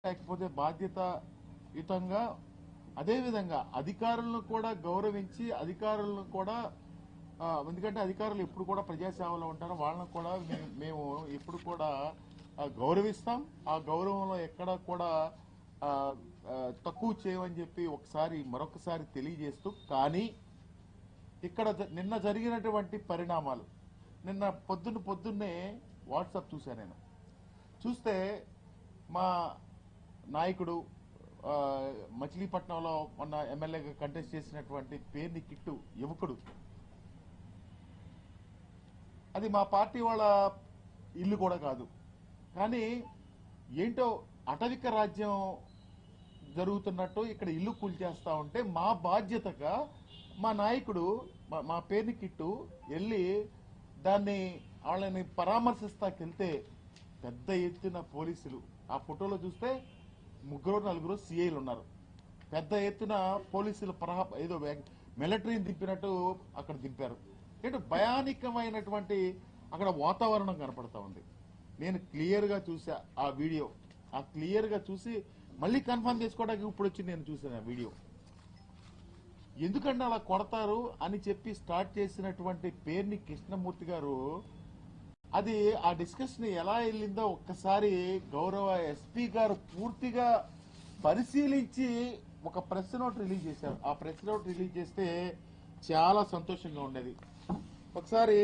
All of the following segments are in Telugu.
లేకపోతే బాధ్యతాయుతంగా అదేవిధంగా అధికారులను కూడా గౌరవించి అధికారులను కూడా ఎందుకంటే అధికారులు ఎప్పుడు కూడా ప్రజాసేవలో ఉంటారు, వాళ్ళని కూడా మేము ఎప్పుడు కూడా గౌరవిస్తాం. ఆ గౌరవంలో ఎక్కడ కూడా తక్కువ చేయమని చెప్పి మరొకసారి తెలియజేస్తూ, కానీ ఇక్కడ నిన్న జరిగినటువంటి పరిణామాలు, నిన్న పొద్దున్నే వాట్సాప్ చూశాను. నేను చూస్తే మా నాయకుడు మచిలీపట్నంలో మొన్న ఎమ్మెల్యేగా కంటెస్ట్ చేసినటువంటి పేర్ని కిట్టు యువకుడు, అది మా పార్టీ వాళ్ళ ఇల్లు కూడా కాదు, కానీ ఏంటో అటవిక రాజ్యం జరుగుతున్నట్టు ఇక్కడ ఇల్లు కూల్చేస్తా ఉంటే మా బాధ్యతగా మా నాయకుడు మా పేర్ని కిట్టు వెళ్ళి వాళ్ళని పరామర్శిస్తాకెళ్తే పెద్ద ఎత్తున పోలీసులు, ఆ ఫోటోలో చూస్తే 3-4 సిఐలు ఉన్నారు, పెద్ద ఎత్తున పోలీసులు ఏదో మిలిటరీని దింపినట్టు అక్కడ దింపారు. ఏంటో భయానకమైనటువంటి అక్కడ వాతావరణం కనపడతా ఉంది. నేను క్లియర్గా చూసా ఆ వీడియో, క్లియర్గా చూసి మళ్ళీ కన్ఫర్మ్ చేసుకోవడానికి ఇప్పుడు వచ్చి నేను చూసాను ఆ వీడియో. ఎందుకంటే అలా కొడతారు అని చెప్పి స్టార్ట్ చేసినటువంటి పేర్ని కృష్ణమూర్తి గారు, అది ఆ డిస్కషన్ ఎలా వెళ్ళిందో ఒక్కసారి గౌరవ ఎస్పీ గారు పూర్తిగా పరిశీలించి ఒక ప్రెస్ నోట్ రిలీజ్ చేశారు. ఆ ప్రెస్ నోట్ రిలీజ్ చేస్తే చాలా సంతోషంగా ఉండేది. ఒకసారి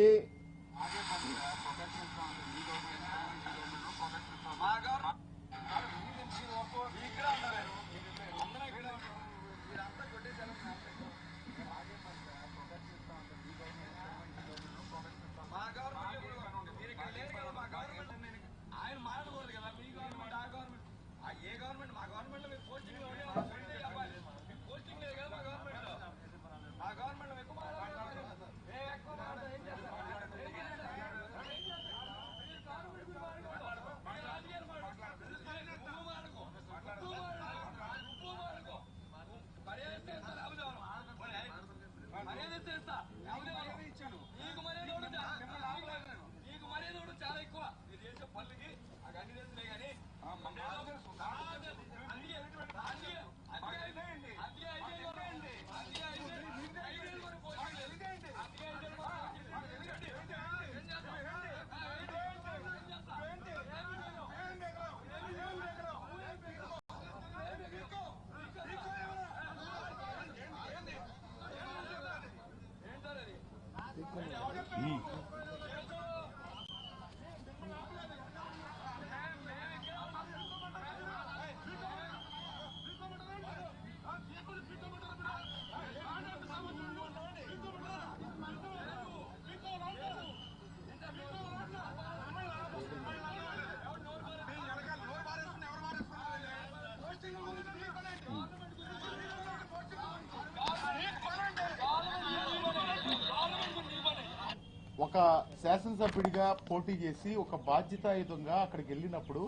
ఒక శాసనసభ్యుడిగా పోటీ చేసి ఒక బాధ్యతాయుతంగా అక్కడికి వెళ్ళినప్పుడు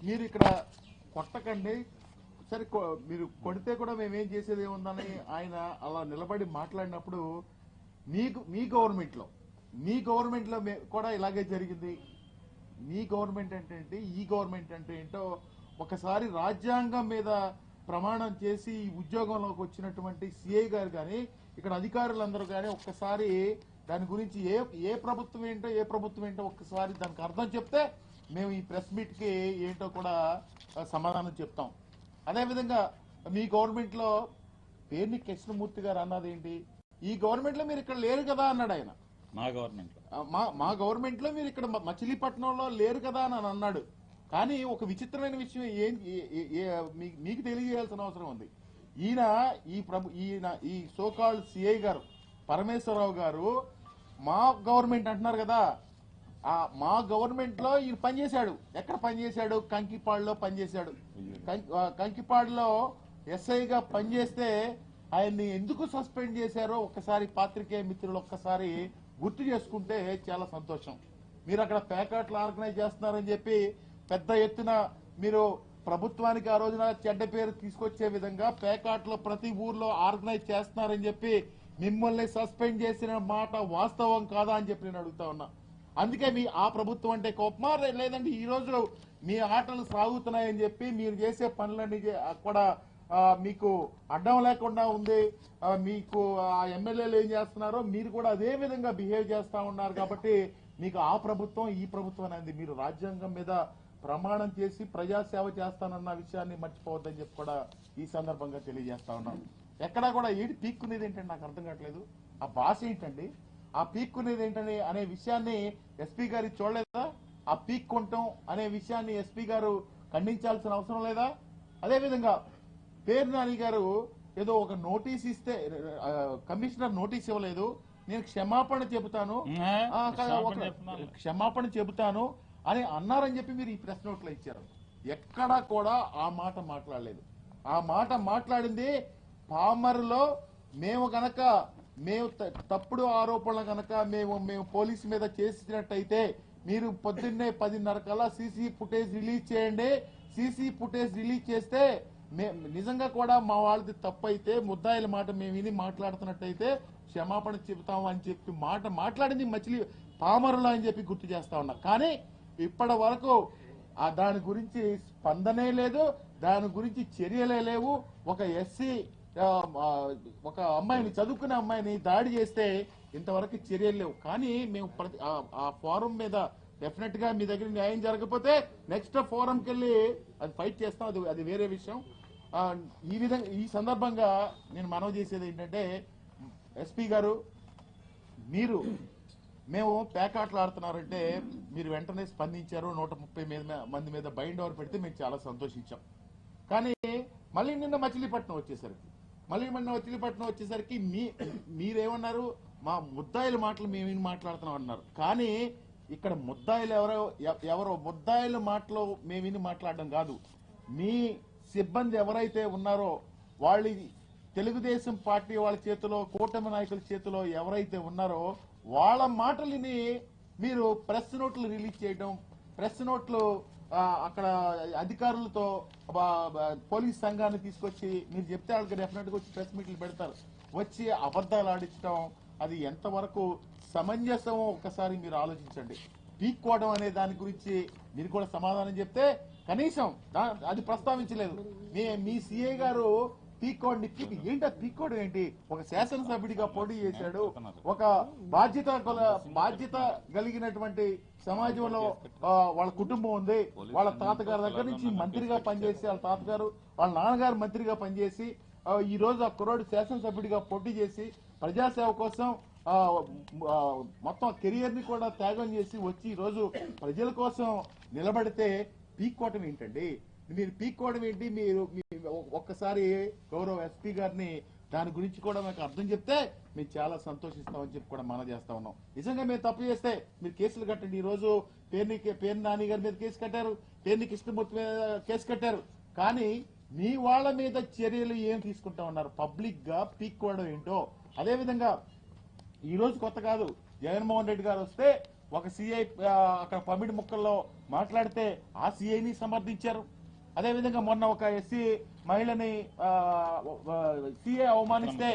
మీరు ఇక్కడ కొట్టకండి, సరే మీరు కొడితే కూడా మేమేం చేసేది ఏముందని ఆయన అలా నిలబడి మాట్లాడినప్పుడు మీ గవర్నమెంట్లో కూడా ఇలాగే జరిగింది. మీ గవర్నమెంట్ అంటే ఏంటి, ఈ గవర్నమెంట్ అంటే ఏంటో ఒకసారి రాజ్యాంగం మీద ప్రమాణం చేసి ఈ ఉద్యోగంలోకి వచ్చినటువంటి సిఐ గారు కానీ ఇక్కడ అధికారులందరూ కానీ ఒక్కసారి దాని గురించి ఏ ప్రభుత్వం ఏంటో ఒక్కసారి దానికి అర్థం చెప్తే మేము ఈ ప్రెస్ మీట్ కి ఏంటో కూడా సమాధానం చెప్తాం. అదేవిధంగా మీ గవర్నమెంట్ లో పేర్ని కృష్ణమూర్తి గారు అన్నది ఏంటి, ఈ గవర్నమెంట్ లో మీరు ఇక్కడ లేరు కదా అన్నాడు ఆయన. మా గవర్నమెంట్ లో మీరు ఇక్కడ మచిలీపట్నంలో లేరు కదా అని అన్నాడు. కానీ ఒక విచిత్రమైన విషయం మీకు తెలియజేయాల్సిన అవసరం ఉంది. ఈయన ఈ సోకాల్డ్ సిఐ గారు పరమేశ్వరరావు గారు మా గవర్నమెంట్ అంటున్నారు కదా, మా గవర్నమెంట్ లో ఈయన పనిచేశాడు. ఎక్కడ పనిచేశాడు? కంకిపాడులో పనిచేశాడు. కంకిపాడులో ఎస్ఐగా పనిచేస్తే ఆయన్ని ఎందుకు సస్పెండ్ చేశారో ఒక్కసారి పాత్రికేయ మిత్రులు ఒక్కసారి గుర్తు చేసుకుంటే చాలా సంతోషం. మీరు అక్కడ ప్యాకెట్లు ఆర్గనైజ్ చేస్తున్నారని చెప్పి పెద్ద ఎత్తున మీరు ప్రభుత్వానికి ఆ రోజున చెడ్డ పేరు తీసుకొచ్చే విధంగా ప్యాకెట్లో ప్రతి ఊర్లో ఆర్గనైజ్ చేస్తున్నారని చెప్పి మిమ్మల్ని సస్పెండ్ చేసిన మాట వాస్తవం కాదా అని చెప్పి నేను అడుగుతా ఉన్నా. అందుకే మీ ఆ ప్రభుత్వం అంటే కోపమా లేదంటే ఈ రోజు మీ ఆటలు సాగుతున్నాయని చెప్పి మీరు చేసే పనులన్నీ కూడా మీకు అడ్డం లేకుండా ఉంది. మీకు ఆ ఎమ్మెల్యేలు ఏం చేస్తున్నారో మీరు కూడా అదే విధంగా బిహేవ్ చేస్తా ఉన్నారు కాబట్టి మీకు ఆ ప్రభుత్వం ఈ ప్రభుత్వం అనేది మీరు రాజ్యాంగం మీద ప్రమాణం చేసి ప్రజాసేవ చేస్తానన్న విషయాన్ని మర్చిపోవద్దని చెప్పి కూడా ఈ సందర్భంగా తెలియజేస్తా ఉన్నాను. ఎక్కడా కూడా ఏంటి పీక్కునేది ఏంటంటే నాకు అర్థం కావట్లేదు. ఆ భాష ఏంటండి, ఆ పీక్కునేది ఏంటని అనే విషయాన్ని ఎస్పీ గారు చూడలేదా? ఆ పీక్కుంటాం అనే విషయాన్ని ఎస్పీ గారు ఖండించాల్సిన అవసరం లేదా? అదేవిధంగా పేరు నాని గారు ఏదో ఒక నోటీస్ ఇస్తే కమిషనర్ నోటీస్ ఇవ్వలేదు, నేను క్షమాపణ చెబుతాను క్షమాపణ చెబుతాను అని అన్నారని చెప్పి మీరు ఈ ప్రెస్ నోట్లో ఇచ్చారు. ఎక్కడా కూడా ఆ మాట మాట్లాడలేదు. ఆ మాట మాట్లాడింది పామరులో మేము తప్పుడు ఆరోపణలు గనక మేము పోలీసు మీద చేసినట్టయితే మీరు పొద్దున్నే 10:30 కల్లా సీసీ ఫుటేజ్ రిలీజ్ చేయండి. సీసీ ఫుటేజ్ రిలీజ్ చేస్తే నిజంగా కూడా మా వాళ్ళది తప్పు అయితే ముద్దాయిల మాట మేము విని మాట్లాడుతున్నట్టయితే క్షమాపణ చెబుతాము అని చెప్పి మాట్లాడింది మచిలీ పామరులో అని చెప్పి గుర్తు చేస్తా ఉన్నా. కానీ ఇప్పటి వరకు దాని గురించి స్పందనే లేదు, దాని గురించి చర్యలే లేవు. ఒక ఎస్సీ ఒక అమ్మాయిని, చదువుకునే అమ్మాయిని దాడి చేస్తే ఇంతవరకు చర్యలు లేవు. కానీ మేము ఆ ఫోరం మీద డెఫినెట్ గా మీ దగ్గర న్యాయం జరగకపోతే నెక్స్ట్ ఫోరంకి వెళ్ళి అది ఫైట్ చేస్తాం, అది వేరే విషయం. ఈ విధంగా ఈ సందర్భంగా నేను మనవి చేసేది ఏంటంటే ఎస్పీ గారు, మేము పేకాట్లు ఆడుతున్నారంటే మీరు వెంటనే స్పందించారు. 130 మంది మీద బైండ్ ఓవర్ పెడితే మేము చాలా సంతోషించాం. కానీ మళ్ళీ నిన్న మచిలీపట్నం వచ్చేసరికి మీరేమన్నారు, మా ముద్దాయిల మాటలు మేము మాట్లాడుతున్నాం అన్నారు. కానీ ఇక్కడ ముద్దాయిలు ఎవరో ముద్దాయిల మాటలు మేము విని మాట్లాడడం కాదు. మీ సిబ్బంది ఎవరైతే ఉన్నారో వాళ్ళు తెలుగుదేశం పార్టీ వాళ్ళ చేతిలో, కూటమి నాయకుల చేతిలో ఎవరైతే ఉన్నారో వాళ్ళ మాటలని మీరు ప్రెస్ నోట్లు రిలీజ్ చేయడం, ప్రెస్ నోట్లు అక్కడ అధికారులతో పోలీస్ సంఘాన్ని తీసుకొచ్చి మీరు చెప్తే వాళ్ళకి డెఫినెట్ గా వచ్చి ప్రెస్ మీట్లు పెడతారు, వచ్చి అబద్దాలు ఆడించడం అది ఎంతవరకు సమంజసం ఒకసారి మీరు ఆలోచించండి. పీక్కోవడం అనే దాని గురించి మీరు కూడా సమాధానం చెప్తే కనీసం అది ప్రస్తావించలేదు. మీ సిఐ గారు పీక్కోండి ఏంటి, పీక్కోవడం ఏంటి? ఒక శాసనసభ్యుడిగా పోటీ చేశాడు, ఒక బాధ్యత కలిగినటువంటి సమాజంలో వాళ్ళ కుటుంబం ఉంది, వాళ్ళ తాతగారి దగ్గర నుంచి మంత్రిగా పనిచేసి, వాళ్ళ తాతగారు వాళ్ళ నాన్నగారు మంత్రిగా పనిచేసి ఈ రోజు ఆ కుర్రాడు శాసనసభ్యుడిగా పోటీ చేసి ప్రజాసేవ కోసం మొత్తం కెరియర్ ని కూడా త్యాగం చేసి వచ్చి ఈ రోజు ప్రజల కోసం నిలబడితే పీక్కోవటం ఏంటండి? మీరు పీక్కోవడం ఏంటి? మీరు ఒక్కసారి గౌరవ ఎస్పీ గారిని దాని గురించి కూడా మాకు అర్థం చెప్తే మేము చాలా సంతోషిస్తామని చెప్పి కూడా మనం చేస్తా ఉన్నాం. నిజంగా మేము తప్పు చేస్తే మీరు కేసులు కట్టండి. ఈ రోజు పేరు నాని గారి మీద కేసు కట్టారు, పేర్ని కృష్ణమూర్తి మీద కేసు కట్టారు. కానీ మీ వాళ్ళ మీద చర్యలు ఏం తీసుకుంటా ఉన్నారు? పబ్లిక్ గా పీక్కోవడం ఏంటో. అదేవిధంగా ఈ రోజు కొత్త కాదు, జగన్మోహన్ రెడ్డి గారు వస్తే ఒక సిఐ అక్కడ పమిడి ముక్కల్లో మాట్లాడితే ఆ సిఐని సమర్థించారు. అదేవిధంగా మొన్న ఒక ఎస్సీ మహిళని సిఐ అవమానిస్తే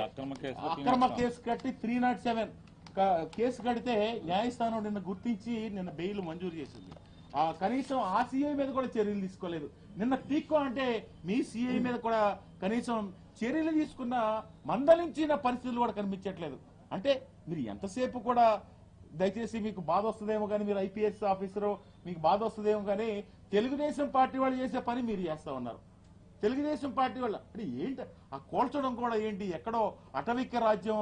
అక్రమ కేసు కట్టి 307 కేసు కడితే న్యాయస్థానం నిన్న గుర్తించి నిన్న బెయిల్ మంజూరు చేసింది. కనీసం ఆ సిఐ మీద కూడా చర్యలు తీసుకోలేదు. నిన్న పీక్కో అంటే మీ సిఐ మీద కూడా కనీసం చర్యలు తీసుకున్న మందలించిన పరిస్థితులు కూడా కనిపించట్లేదు. అంటే మీరు ఎంతసేపు కూడా దయచేసి మీకు బాధ వస్తుందేమో కానీ, మీరు ఐపీఎస్ ఆఫీసరు మీకు బాధ వస్తుందేమో కానీ తెలుగుదేశం పార్టీ వాళ్ళు చేసే పని మీరు చేస్తా ఉన్నారు. తెలుగుదేశం పార్టీ వాళ్ళు అంటే ఏంటి ఆ కోల్చడం కూడా ఏంటి? ఎక్కడో అటవిక రాజ్యం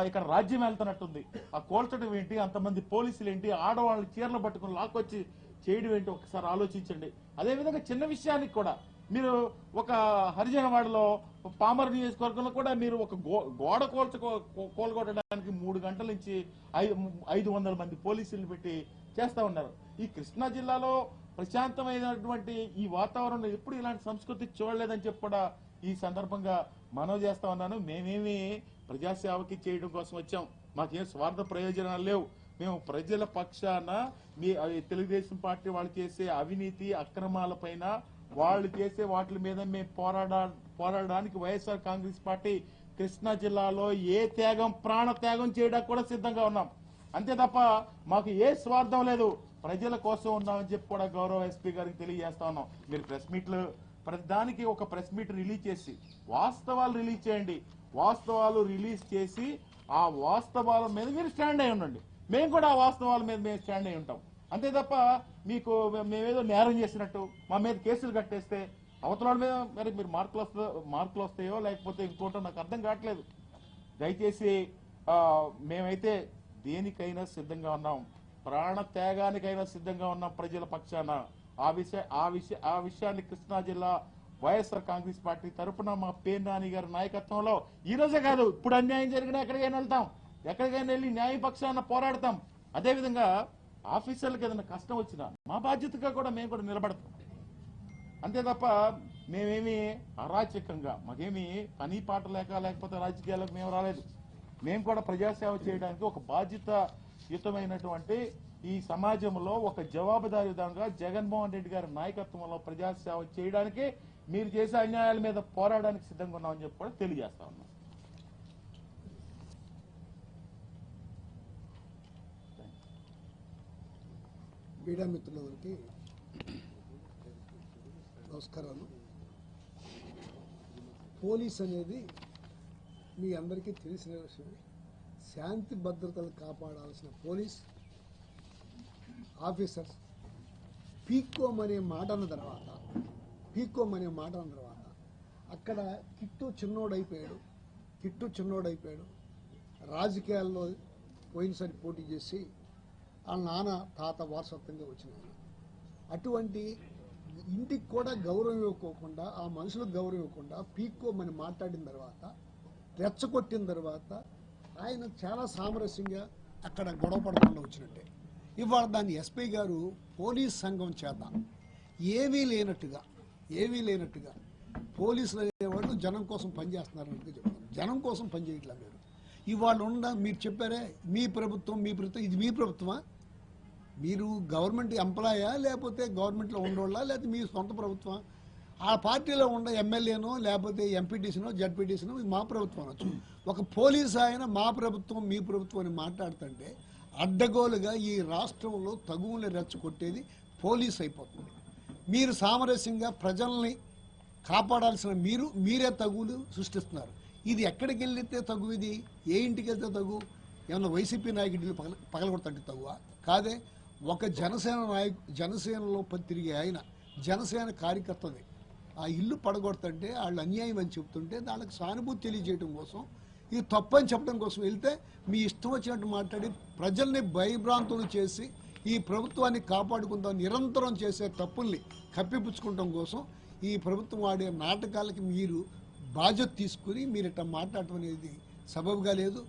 ఇక్కడ రాజ్యం వెళ్తున్నట్టుంది. ఆ కోల్చడం ఏంటి? అంతమంది పోలీసులు ఏంటి? ఆడవాళ్ళని చీరలు పట్టుకుని లాక్కొచ్చి చేయడం ఏంటి? ఒకసారి ఆలోచించండి. అదేవిధంగా చిన్న విషయానికి కూడా మీరు ఒక హరిజనవాడలో పామర్ నియోజకవర్గంలో కూడా మీరు ఒక గోడ కోల్గొట్టడానికి 3 గంటల నుంచి 500 మంది పోలీసులు పెట్టి చేస్తా ఉన్నారు. ఈ కృష్ణా జిల్లాలో ప్రశాంతమైనటువంటి ఈ వాతావరణం ఎప్పుడు ఇలాంటి సంస్కృతి చూడలేదని చెప్పి కూడా ఈ సందర్భంగా మనవి చేస్తా ఉన్నాను. మేమేమి ప్రజాసేవకి చేయడం కోసం వచ్చాం, మాకేం స్వార్థ ప్రయోజనాలు లేవు. మేము ప్రజల పక్షాన మీ తెలుగుదేశం పార్టీ వాళ్ళు చేసే అవినీతి అక్రమాలపైన వాళ్ళు చేసే వాటి మీద మేము పోరాడడానికి వైఎస్ఆర్ కాంగ్రెస్ పార్టీ కృష్ణా జిల్లాలో ఏ ప్రాణ త్యాగం చేయడానికి కూడా సిద్ధంగా ఉన్నాం. అంతే తప్ప మాకు ఏ స్వార్థం లేదు, ప్రజల కోసం ఉన్నామని చెప్పి కూడా గౌరవ ఎస్పీ గారికి తెలియజేస్తా ఉన్నాం. మీరు ప్రెస్ మీట్లు ప్రతి దానికి ఒక ప్రెస్ మీట్ రిలీజ్ చేసి వాస్తవాలు రిలీజ్ చేయండి. వాస్తవాలు రిలీజ్ చేసి ఆ వాస్తవాల మీద మీరు స్టాండ్ అయి ఉండండి. మేము కూడా ఆ వాస్తవాల మీద మేము స్టాండ్ అయి ఉంటాం. అంతే తప్ప మీకు మేమేదో నేరం చేసినట్టు మా మీద కేసులు కట్టేస్తే అవతల మీద మరి మీరు మార్కులు వస్తాయో లేకపోతే ఇంకోటో నాకు అర్థం కావట్లేదు. దయచేసి మేమైతే దేనికైనా సిద్ధంగా ఉన్నాం, ప్రాణ త్యాగానికైనా సిద్ధంగా ఉన్నాం ప్రజల పక్షాన. ఆ విషయాన్ని కృష్ణా జిల్లా వైఎస్ఆర్ కాంగ్రెస్ పార్టీ తరఫున మా పేర్నాని గారి నాయకత్వంలో ఈ రోజే కాదు, ఇప్పుడు అన్యాయం జరిగినా ఎక్కడికైనా వెళ్తాం, ఎక్కడికైనా వెళ్ళి న్యాయ పక్షాన పోరాడతాం. అదేవిధంగా ఆఫీసర్లకు ఏదైనా కష్టం వచ్చినా మా బాధ్యతగా కూడా మేము కూడా నిలబడతాం. అంతే తప్ప మేమేమి అరాచకంగా మాకేమి పని పాట లేకపోతే రాజకీయాలకు మేము రాలేదు. మేము కూడా ప్రజాసేవ చేయడానికి ఒక బాధ్యతాయుతమైనటువంటి ఈ సమాజంలో ఒక జవాబుదారీదంగా జగన్మోహన్ రెడ్డి గారి నాయకత్వంలో ప్రజాసేవ చేయడానికి, మీరు చేసే అన్యాయాల మీద పోరాడడానికి సిద్ధంగా ఉన్నామని చెప్పి కూడా తెలియజేస్తా ఉన్నాం. మీడియా మిత్రులందరికీ నమస్కారాలు. పోలీస్ అనేది మీ అందరికీ తెలిసిన విషయం. శాంతి భద్రతలు కాపాడాల్సిన పోలీస్ ఆఫీసర్స్ పీక్కోమనే మాట అన్న తర్వాత అక్కడ కిట్టు చిన్నోడైపోయాడు. రాజకీయాల్లో పోయినసారి పోటీ చేసి వాళ్ళ నాన్న తాత వారసత్వంగా వచ్చినాయి. అటువంటి ఇంటికి కూడా గౌరవం ఇవ్వకోకుండా, ఆ మనుషులకు గౌరవం ఇవ్వకుండా పీక్కోమని మాట్లాడిన తర్వాత, రెచ్చగొట్టిన తర్వాత ఆయన చాలా సామరస్యంగా అక్కడ గొడవ పడకుండా వచ్చినట్టే. ఇవాళ దాన్ని ఎస్పీ గారు పోలీస్ సంఘం చేత ఏమీ లేనట్టుగా పోలీసులు అనేవాళ్ళు జనం కోసం పనిచేస్తున్నారన్నట్టుగా చెప్తారు. జనం కోసం పనిచేయట్లా మీరు. ఇవాళ మీరు చెప్పారే మీ ప్రభుత్వం ఇది మీ ప్రభుత్వమా? మీరు గవర్నమెంట్ ఎంప్లాయా లేకపోతే గవర్నమెంట్లో ఉండోళ్ళా లేకపోతే మీ సొంత ప్రభుత్వమా? ఆ పార్టీలో ఉన్న ఎమ్మెల్యేనో లేకపోతే ఎంపీటీసీనో జడ్పీటీసీనో మా ప్రభుత్వం అనొచ్చు. ఒక పోలీసు ఆయన మా ప్రభుత్వం మీ ప్రభుత్వం అని మాట్లాడుతుంటే అడ్డగోలుగా ఈ రాష్ట్రంలో తగువులు రెచ్చగొట్టేది పోలీసు అయిపోతుంది. మీరు సామరస్యంగా ప్రజల్ని కాపాడాల్సిన మీరే తగువులు సృష్టిస్తున్నారు. ఇది ఎక్కడికి వెళ్తే తగు? ఇది ఏ ఇంటికి వెళ్తే తగు? ఏమన్నా వైసీపీ నాయకుడిని పగలగొడతంటే తగువా? కాదే. ఒక జనసేనలో తిరిగే ఆయన జనసేన కార్యకర్తది ఆ ఇల్లు పడగొడుతుంటే వాళ్ళు అన్యాయం అని చెప్తుంటే దానికి సానుభూతి తెలియజేయడం కోసం, ఇది తప్పని చెప్పడం కోసం వెళ్తే మీ ఇష్టం వచ్చినట్టు మాట్లాడి ప్రజల్ని భయభ్రాంతులు చేసి ఈ ప్రభుత్వాన్ని కాపాడుకుందాం నిరంతరం చేసే తప్పుల్ని కప్పిపుచ్చుకోవడం కోసం ఈ ప్రభుత్వం వాడే నాటకాలకి మీరు బాధ్యత తీసుకుని మీరు ఇట్లా మాట్లాడటం అనేది సబబుగా లేదు.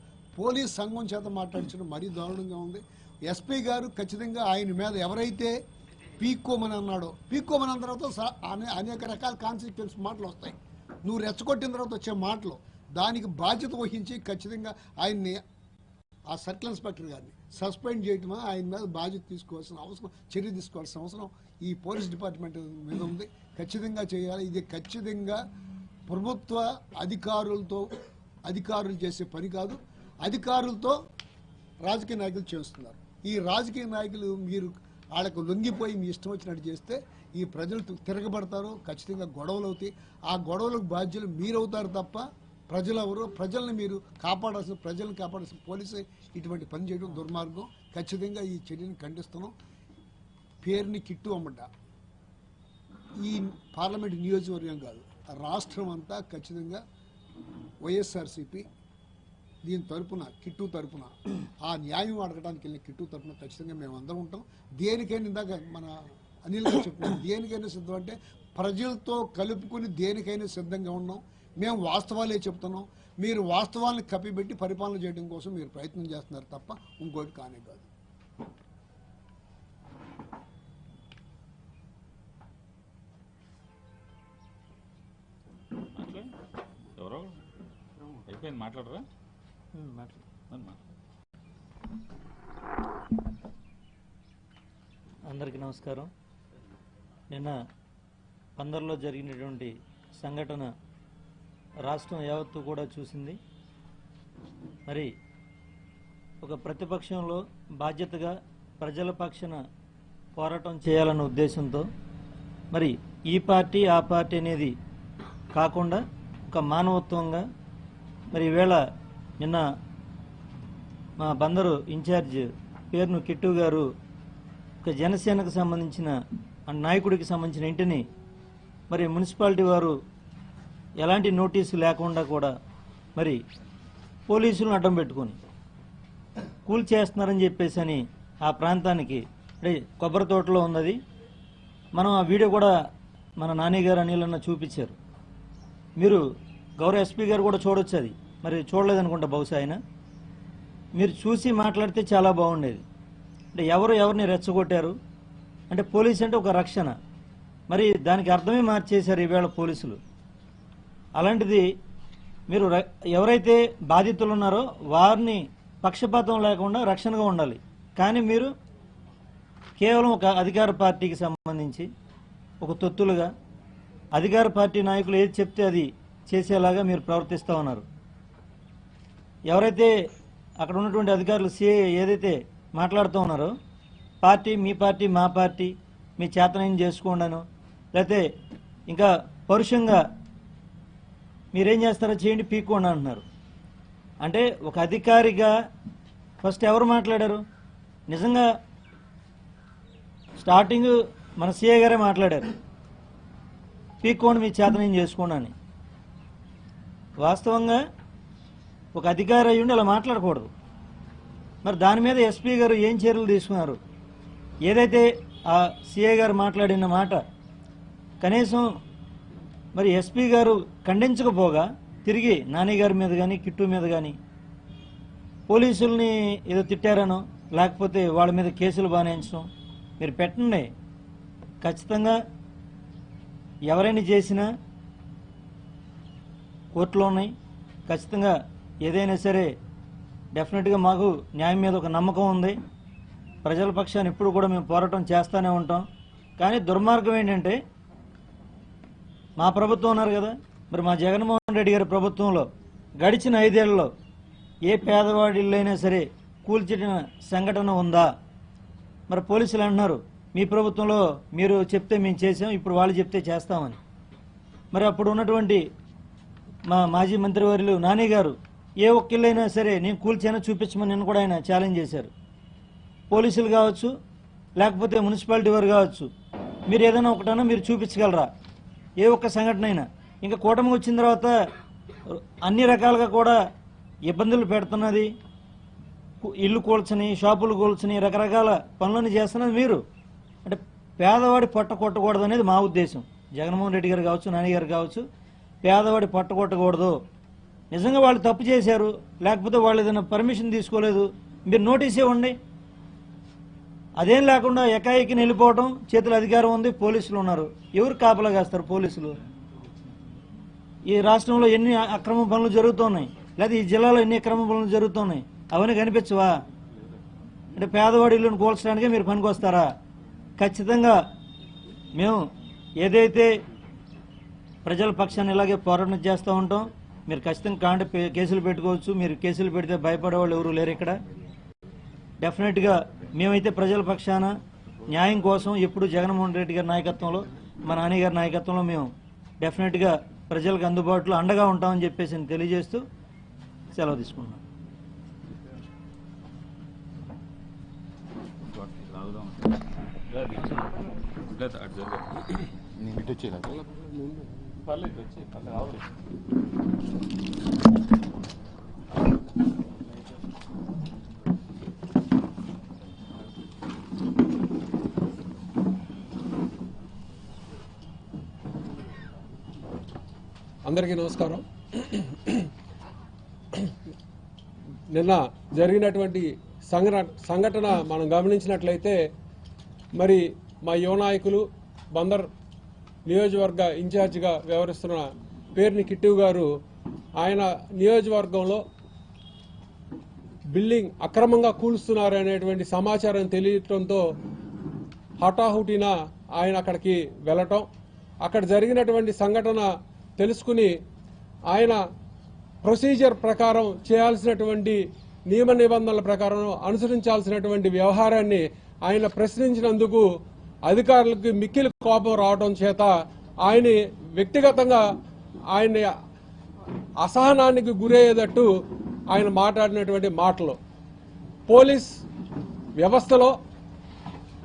పోలీస్ సంఘం చేత మాట్లాడించడం మరీ దారుణంగా ఉంది. ఎస్పీ గారు ఖచ్చితంగా ఆయన మీద ఎవరైతే పీక్కోమని అన్నాడో, పీక్కోమని అన్న తర్వాత అనేక రకాల కాన్సిక్వెన్స్ మాటలు వస్తాయి. నువ్వు రెచ్చగొట్టిన తర్వాత వచ్చే మాటలు, దానికి బాధ్యత వహించి ఖచ్చితంగా ఆయన్ని ఆ సర్కిల్ ఇన్స్పెక్టర్ గారిని సస్పెండ్ చేయటమా, ఆయన మీద బాధ్యత తీసుకోవాల్సిన అవసరం, చర్య తీసుకోవాల్సిన అవసరం ఈ పోలీస్ డిపార్ట్మెంట్ మీద ఉంది. ఖచ్చితంగా చేయాలి. ఇది ఖచ్చితంగా ప్రభుత్వ అధికారులు చేసే పని కాదు. అధికారులతో రాజకీయ నాయకులు చేస్తున్నారు. ఈ రాజకీయ నాయకులు మీరు వాళ్ళకు లొంగిపోయి మీ ఇష్టం వచ్చినట్టు చేస్తే ఈ ప్రజలు తిరగబడతారు. ఖచ్చితంగా గొడవలు అవుతాయి. ఆ గొడవలకు బాధ్యులు మీరవుతారు తప్ప ప్రజలు ఎవరు? ప్రజల్ని మీరు ప్రజల్ని కాపాడాల్సిన పోలీసు ఇటువంటి పని చేయడం దుర్మార్గం. ఖచ్చితంగా ఈ చర్యను ఖండిస్తున్నాం. పేరుని కిట్టు అమ్మట ఈ పార్లమెంట్ నియోజకవర్గం కాదు, రాష్ట్రం అంతా ఖచ్చితంగా వైఎస్ఆర్సీపీ దీని తరపున కిట్టు తరపున ఆ న్యాయం అడగడానికి వెళ్ళిన కిట్టు తరపున ఖచ్చితంగా మేము అందరం ఉంటాం. దేనికైనా ఇందాక మన అనిల్ గారు చెప్తున్నాం, దేనికైనా సిద్ధం అంటే ప్రజలతో కలుపుకుని దేనికైనా సిద్ధంగా ఉన్నాం. మేము వాస్తవాలే చెప్తున్నాం. మీరు వాస్తవాలను కప్పిపెట్టి పరిపాలన చేయడం కోసం మీరు ప్రయత్నం చేస్తున్నారు తప్ప ఇంకోటి కానే కాదు. మాట్లాడరా? అందరికీ నమస్కారం. నిన్న పందర్లో జరిగినటువంటి సంఘటన రాష్ట్రం యావత్తు కూడా చూసింది. మరి ఒక ప్రతిపక్షంలో బాధ్యతగా ప్రజల పక్షాన పోరాటం చేయాలన్న ఉద్దేశంతో మరి ఈ పార్టీ ఆ పార్టీ అనేది కాకుండా ఒక మానవత్వంగా మరి ఈవేళ నిన్న మా బందరు ఇన్ఛార్జ్ పేరును కిట్టు గారు ఒక జనసేనకు సంబంధించిన నాయకుడికి సంబంధించిన ఇంటిని మరి మున్సిపాలిటీ వారు ఎలాంటి నోటీసు లేకుండా కూడా మరి పోలీసులను అడ్డం పెట్టుకొని కూల్ చేస్తున్నారని చెప్పేసి అని ఆ ప్రాంతానికి అంటే కొబ్బరి తోటలో ఉన్నది. మనం ఆ వీడియో కూడా మన నాని గారు అనిలన్న చూపించారు. మీరు గౌరవ ఎస్పీ గారు కూడా చూడొచ్చు, అది మరి చూడలేదనుకుంటా బహుశా ఆయన. మీరు చూసి మాట్లాడితే చాలా బాగుండేది. అంటే ఎవరిని రెచ్చగొట్టారు అంటే పోలీసు అంటే ఒక రక్షణ, మరి దానికి అర్థమే మార్చేశారు ఈవేళ పోలీసులు. అలాంటిది మీరు ఎవరైతే బాధితులు ఉన్నారో వారిని పక్షపాతం లేకుండా రక్షణగా ఉండాలి. కానీ మీరు కేవలం ఒక అధికార పార్టీకి సంబంధించి ఒక తొత్తులుగా అధికార పార్టీ నాయకులు ఏది చెప్తే అది చేసేలాగా మీరు ప్రవర్తిస్తూ ఉన్నారు. ఎవరైతే అక్కడ ఉన్నటువంటి అధికారులు సిఐ ఏదైతే మాట్లాడుతూ ఉన్నారో పార్టీ మీ పార్టీ మా పార్టీ మీ చేతనైన చేసుకోండాను, లేకపోతే ఇంకా పరుషంగా మీరేం చేస్తారో చేయండి పీక్కోండి అంటున్నారు. అంటే ఒక అధికారిగా ఫస్ట్ ఎవరు మాట్లాడారు? నిజంగా స్టార్టింగ్ మన సిఐ గారే మాట్లాడారు, పీక్కోండి మీ చేతనేం చేసుకోండి అని. వాస్తవంగా ఒక అధికారి అయ్యుండి అలా మాట్లాడకూడదు. మరి దాని మీద ఎస్పీ గారు ఏం చర్యలు తీసుకున్నారు? ఏదైతే ఆ సిఐ గారు మాట్లాడిన మాట కనీసం మరి ఎస్పీ గారు ఖండించకపోగా తిరిగి నాని గారి మీద కానీ కిట్టు మీద కానీ పోలీసుల్ని ఏదో తిట్టారనో లేకపోతే వాళ్ళ మీద కేసులు బానేయించడం మీరు పెట్టండి. ఖచ్చితంగా ఎవరైనా చేసినా కోర్టులో ఉన్నాయి. ఖచ్చితంగా ఏదైనా సరే డెఫినెట్గా మాకు న్యాయం మీద ఒక నమ్మకం ఉంది. ప్రజల పక్షాన్ని ఎప్పుడు కూడా మేము పోరాటం చేస్తూనే ఉంటాం. కానీ దుర్మార్గం ఏంటంటే మా ప్రభుత్వం ఉన్నారు కదా, మరి మా జగన్మోహన్ రెడ్డి గారి ప్రభుత్వంలో గడిచిన 5 ఏళ్లలో ఏ పేదవాడి ఇల్లు అయినా సరే కూల్చిన సంఘటన ఉందా? మరి పోలీసులు అంటున్నారు మీ ప్రభుత్వంలో మీరు చెప్తే మేము చేసాం, ఇప్పుడు వాళ్ళు చెప్తే చేస్తామని. మరి అప్పుడు ఉన్నటువంటి మా మాజీ మంత్రివర్యులు నాని గారు ఏ ఒక్క ఇల్లు అయినా సరే నేను కూల్చానో చూపించమని నిన్న కూడా ఆయన ఛాలెంజ్ చేశారు. పోలీసులు కావచ్చు లేకపోతే మున్సిపాలిటీ వారు కావచ్చు, మీరు ఏదైనా ఒకటన్నా మీరు చూపించగలరా? ఏ ఒక్క సంఘటన అయినా. ఇంకా కూటమి వచ్చిన తర్వాత అన్ని రకాలుగా కూడా ఇబ్బందులు పెడుతున్నది, ఇల్లు కూల్చని షాపులు కూల్చని రకరకాల పనులను చేస్తున్నది మీరు. అంటే పేదవాడి పొట్ట కొట్టకూడదు అనేది మా ఉద్దేశం. జగన్మోహన్ రెడ్డి గారు కావచ్చు నాని గారు కావచ్చు, పేదవాడి పొట్ట కొట్టకూడదు. నిజంగా వాళ్ళు తప్పు చేశారు లేకపోతే వాళ్ళు ఏదైనా పర్మిషన్ తీసుకోలేదు, మీరు నోటీస్ ఇవ్వండి. అదేం లేకుండా ఎకాయికి వెళ్ళిపోవడం, చేతుల అధికారం ఉంది, పోలీసులు ఉన్నారు, ఎవరు కాపలా కాస్తారు? పోలీసులు. ఈ రాష్ట్రంలో ఎన్ని అక్రమ పనులు జరుగుతున్నాయి, లేదా ఈ జిల్లాలో ఎన్ని అక్రమ పనులు జరుగుతున్నాయి, అవన్నీ కనిపించవా? అంటే పేదవాడి ఇల్లును కూల్చడానికే మీరు పనికొస్తారా? ఖచ్చితంగా మేము ఏదైతే ప్రజల పక్షాన్ని ఇలాగే పోరాటం చేస్తూ ఉంటాం. మీరు ఖచ్చితంగా కేసులు పెట్టుకోవచ్చు. మీరు కేసులు పెడితే భయపడేవాళ్ళు ఎవరు లేరు ఇక్కడ. డెఫినెట్గా మేమైతే ప్రజల పక్షాన న్యాయం కోసం ఎప్పుడు జగన్మోహన్ రెడ్డి గారి నాయకత్వంలో మా నాని గారి నాయకత్వంలో మేము డెఫినెట్గా ప్రజలకు అందుబాటులో అండగా ఉంటామని చెప్పేసి తెలియజేస్తూ సెలవు తీసుకుంటున్నాం. అందరికీ నమస్కారం. నిన్న జరిగినటువంటి సంఘటన మనం గమనించినట్లయితే మరి మా యువ నాయకులు బందర్ నియోజకవర్గ ఇన్ఛార్జిగా వ్యవహరిస్తున్న పేర్ని కిట్టు గారు ఆయన నియోజకవర్గంలో బిల్డింగ్ అక్రమంగా కూలుస్తున్నారు అనేటువంటి సమాచారం తెలియటంతో హఠాహుటిన ఆయన అక్కడికి వెళ్ళటం, అక్కడ జరిగినటువంటి సంఘటన తెలుసుకుని ఆయన ప్రొసీజర్ ప్రకారం చేయాల్సినటువంటి నియమ నిబంధనల ప్రకారం అనుసరించాల్సినటువంటి వ్యవహారాన్ని ఆయన ప్రశ్నించినందుకు అధికారులకు మిక్కిలి కోపం రావడం చేత ఆయన వ్యక్తిగతంగా ఆయన అసహనానికి గురయ్యేటట్టు ఆయన మాట్లాడినటువంటి మాటలు పోలీస్ వ్యవస్థలో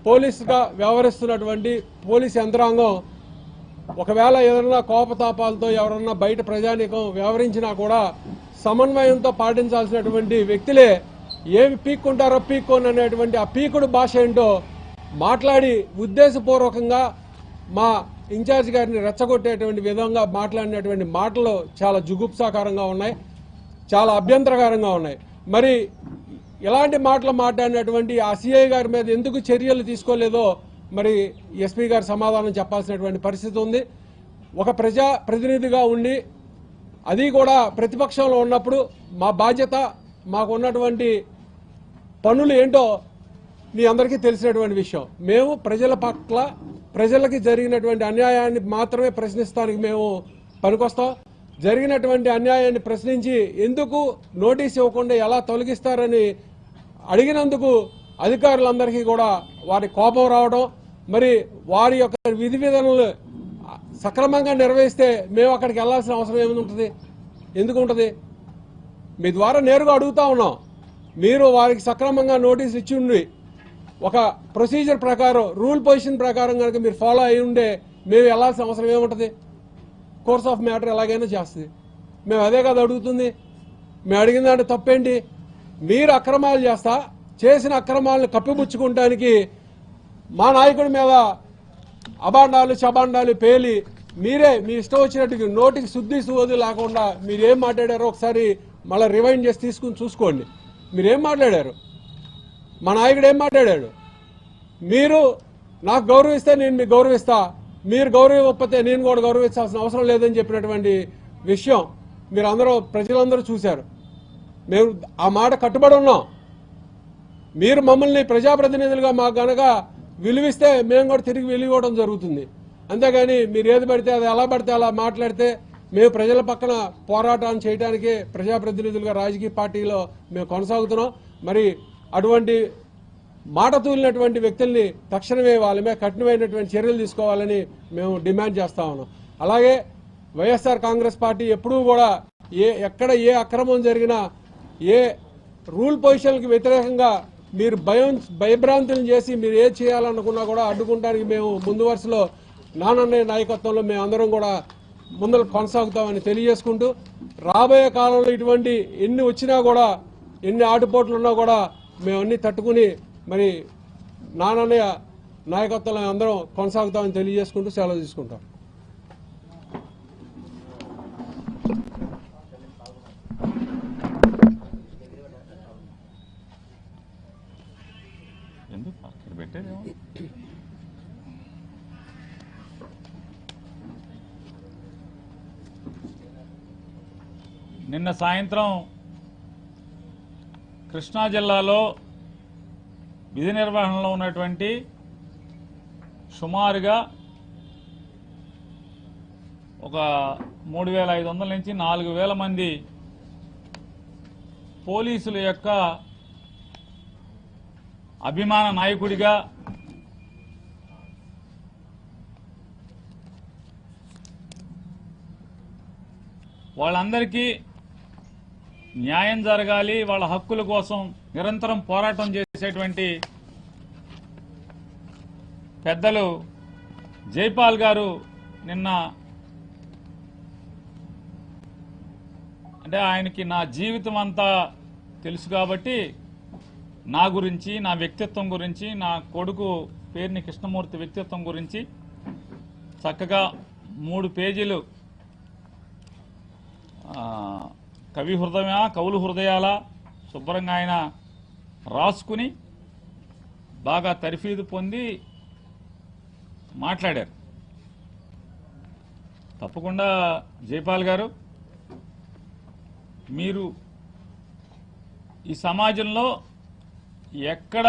పోలీసుగా వ్యవహరిస్తున్నటువంటి పోలీస్ యంత్రాంగం ఒకవేళ ఏదైనా కోపతాపాలతో ఎవరన్నా బయట ప్రజానీకం వ్యవహరించినా కూడా సమన్వయంతో పాటించాల్సినటువంటి వ్యక్తులే ఏమి పీక్కుంటారో పీక్కోని అనేటువంటి ఆ పీకుడు భాష ఏంటో మాట్లాడి ఉద్దేశపూర్వకంగా మా ఇన్ఛార్జ్ గారిని రెచ్చగొట్టేటువంటి విధంగా మాట్లాడినటువంటి మాటలు చాలా జుగుప్సాకరంగా ఉన్నాయి, చాలా అభ్యంతరకరంగా ఉన్నాయి. మరి ఇలాంటి మాటలు మాట్లాడినటువంటి ఆ సిఐ గారి మీద ఎందుకు చర్యలు తీసుకోలేదో మరి ఎస్పీ గారు సమాధానం చెప్పాల్సినటువంటి పరిస్థితి ఉంది. ఒక ప్రజా ప్రతినిధిగా ఉండి అది కూడా ప్రతిపక్షంలో ఉన్నప్పుడు మా బాధ్యత, మాకు ఉన్నటువంటి పనులు ఏంటో మీ అందరికీ తెలిసినటువంటి విషయం. మేము ప్రజల పట్ల ప్రజలకి జరిగినటువంటి అన్యాయాన్ని మాత్రమే ప్రశ్నిస్తానికి మేము పనికొస్తాం. జరిగినటువంటి అన్యాయాన్ని ప్రశ్నించి ఎందుకు నోటీస్ ఇవ్వకుండా ఎలా తొలగిస్తారని అడిగినందుకు అధికారులందరికీ కూడా వారి కోపం రావడం, మరి వారి యొక్క విధి విధానాలు సక్రమంగా నిర్వహిస్తే మేము అక్కడికి వెళ్లాల్సిన అవసరం ఏముంటుంది, ఎందుకు ఉంటుంది? మీ ద్వారా నేరుగా అడుగుతా ఉన్నాం. మీరు వారికి సక్రమంగా నోటీస్ ఇచ్చి ఉండి ఒక ప్రొసీజర్ ప్రకారం రూల్ పొజిషన్ ప్రకారం కనుక మీరు ఫాలో అయి ఉండే మేము వెళ్లాల్సిన అవసరం ఏముంటుంది? కోర్స్ ఆఫ్ మ్యాటర్ ఎలాగైనా చేస్తుంది. మేము అదే కదా అడుగుతుంది. మేము అడిగిన దాంట్లో తప్పేంటి? మీరు అక్రమాలు చేసిన అక్రమాలను కప్పిపుచ్చుకోవడానికి మా నాయకుడి మీద అబాండాలు చబాండాలు పేలి మీరే మీ ఇష్టం వచ్చినట్టు నోటికి శుద్ధి సువోదు లేకుండా మీరేం మాట్లాడారో ఒకసారి మళ్ళీ రివైండ్ చేసి తీసుకుని చూసుకోండి. మీరేం మాట్లాడారు, మా నాయకుడు ఏం మాట్లాడాడు? మీరు నాకు గౌరవిస్తే నేను మీకు గౌరవిస్తా, మీరు గౌరవించకపోతే నేను కూడా గౌరవించాల్సిన అవసరం లేదని చెప్పినటువంటి విషయం మీరు అందరూ ప్రజలందరూ చూశారు. మేము ఆ మాట కట్టుబడి ఉన్నాం. మీరు మమ్మల్ని ప్రజాప్రతినిధులుగా మాకు గనక విలువిస్తే మేము కూడా తిరిగి విలువడం జరుగుతుంది. అంతేగాని మీరు ఏది పడితే అది ఎలా పడితే అలా మాట్లాడితే మేము ప్రజల పక్కన పోరాటాన్ని చేయడానికే ప్రజాప్రతినిధులుగా రాజకీయ పార్టీలో మేము కొనసాగుతున్నాం. మరి అటువంటి మాట తూలినటువంటి వ్యక్తుల్ని తక్షణమే వాళ్ళ మీద కఠినమైనటువంటి చర్యలు తీసుకోవాలని మేము డిమాండ్ చేస్తా ఉన్నాం. అలాగే వైఎస్ఆర్ కాంగ్రెస్ పార్టీ ఎప్పుడూ కూడా ఎక్కడ ఏ అక్రమం జరిగినా ఏ రూల్ పొజిషన్కి వ్యతిరేకంగా మీరు భయభ్రాంతులను చేసి మీరు ఏం చేయాలనుకున్నా కూడా అడ్డుకుంటానికి మేము ముందు వరుసలో నానన్నయ్య నాయకత్వంలో మేము అందరం కూడా ముందర కొనసాగుతామని తెలియజేసుకుంటూ రాబోయే కాలంలో ఇటువంటి ఎన్ని వచ్చినా కూడా ఎన్ని ఆటుపోట్లు ఉన్నా కూడా మేము అన్ని తట్టుకుని మరి నానన్నయ్య నాయకత్వంలో అందరం కొనసాగుతామని తెలియజేసుకుంటూ సెలవు తీసుకుంటాం. నిన్న సాయంత్రం కృష్ణా జిల్లాలో విధి నిర్వహణలో ఉన్నటువంటి సుమారుగా ఒక 3,500 నుంచి 4,000 మంది పోలీసుల యొక్క అభిమాన నాయకుడిగా వాళ్ళందరికీ న్యాయం జరగాలి, వాళ్ళ హక్కుల కోసం నిరంతరం పోరాటం చేసేటువంటి పెద్దలు జైపాల్ గారు నిన్న అంటే ఆయనకి నా జీవితం అంతా తెలుసు కాబట్టి నా గురించి, నా వ్యక్తిత్వం గురించి, నా కొడుకు పేరుని కృష్ణమూర్తి వ్యక్తిత్వం గురించి చక్కగా 3 పేజీలు కవి హృదయమా కవులు హృదయాల శుభ్రంగా ఆయన రాసుకుని బాగా తర్ఫీదు పొంది మాట్లాడారు. తప్పకుండా జైపాల్ గారు, మీరు ఈ సమాజంలో ఎక్కడ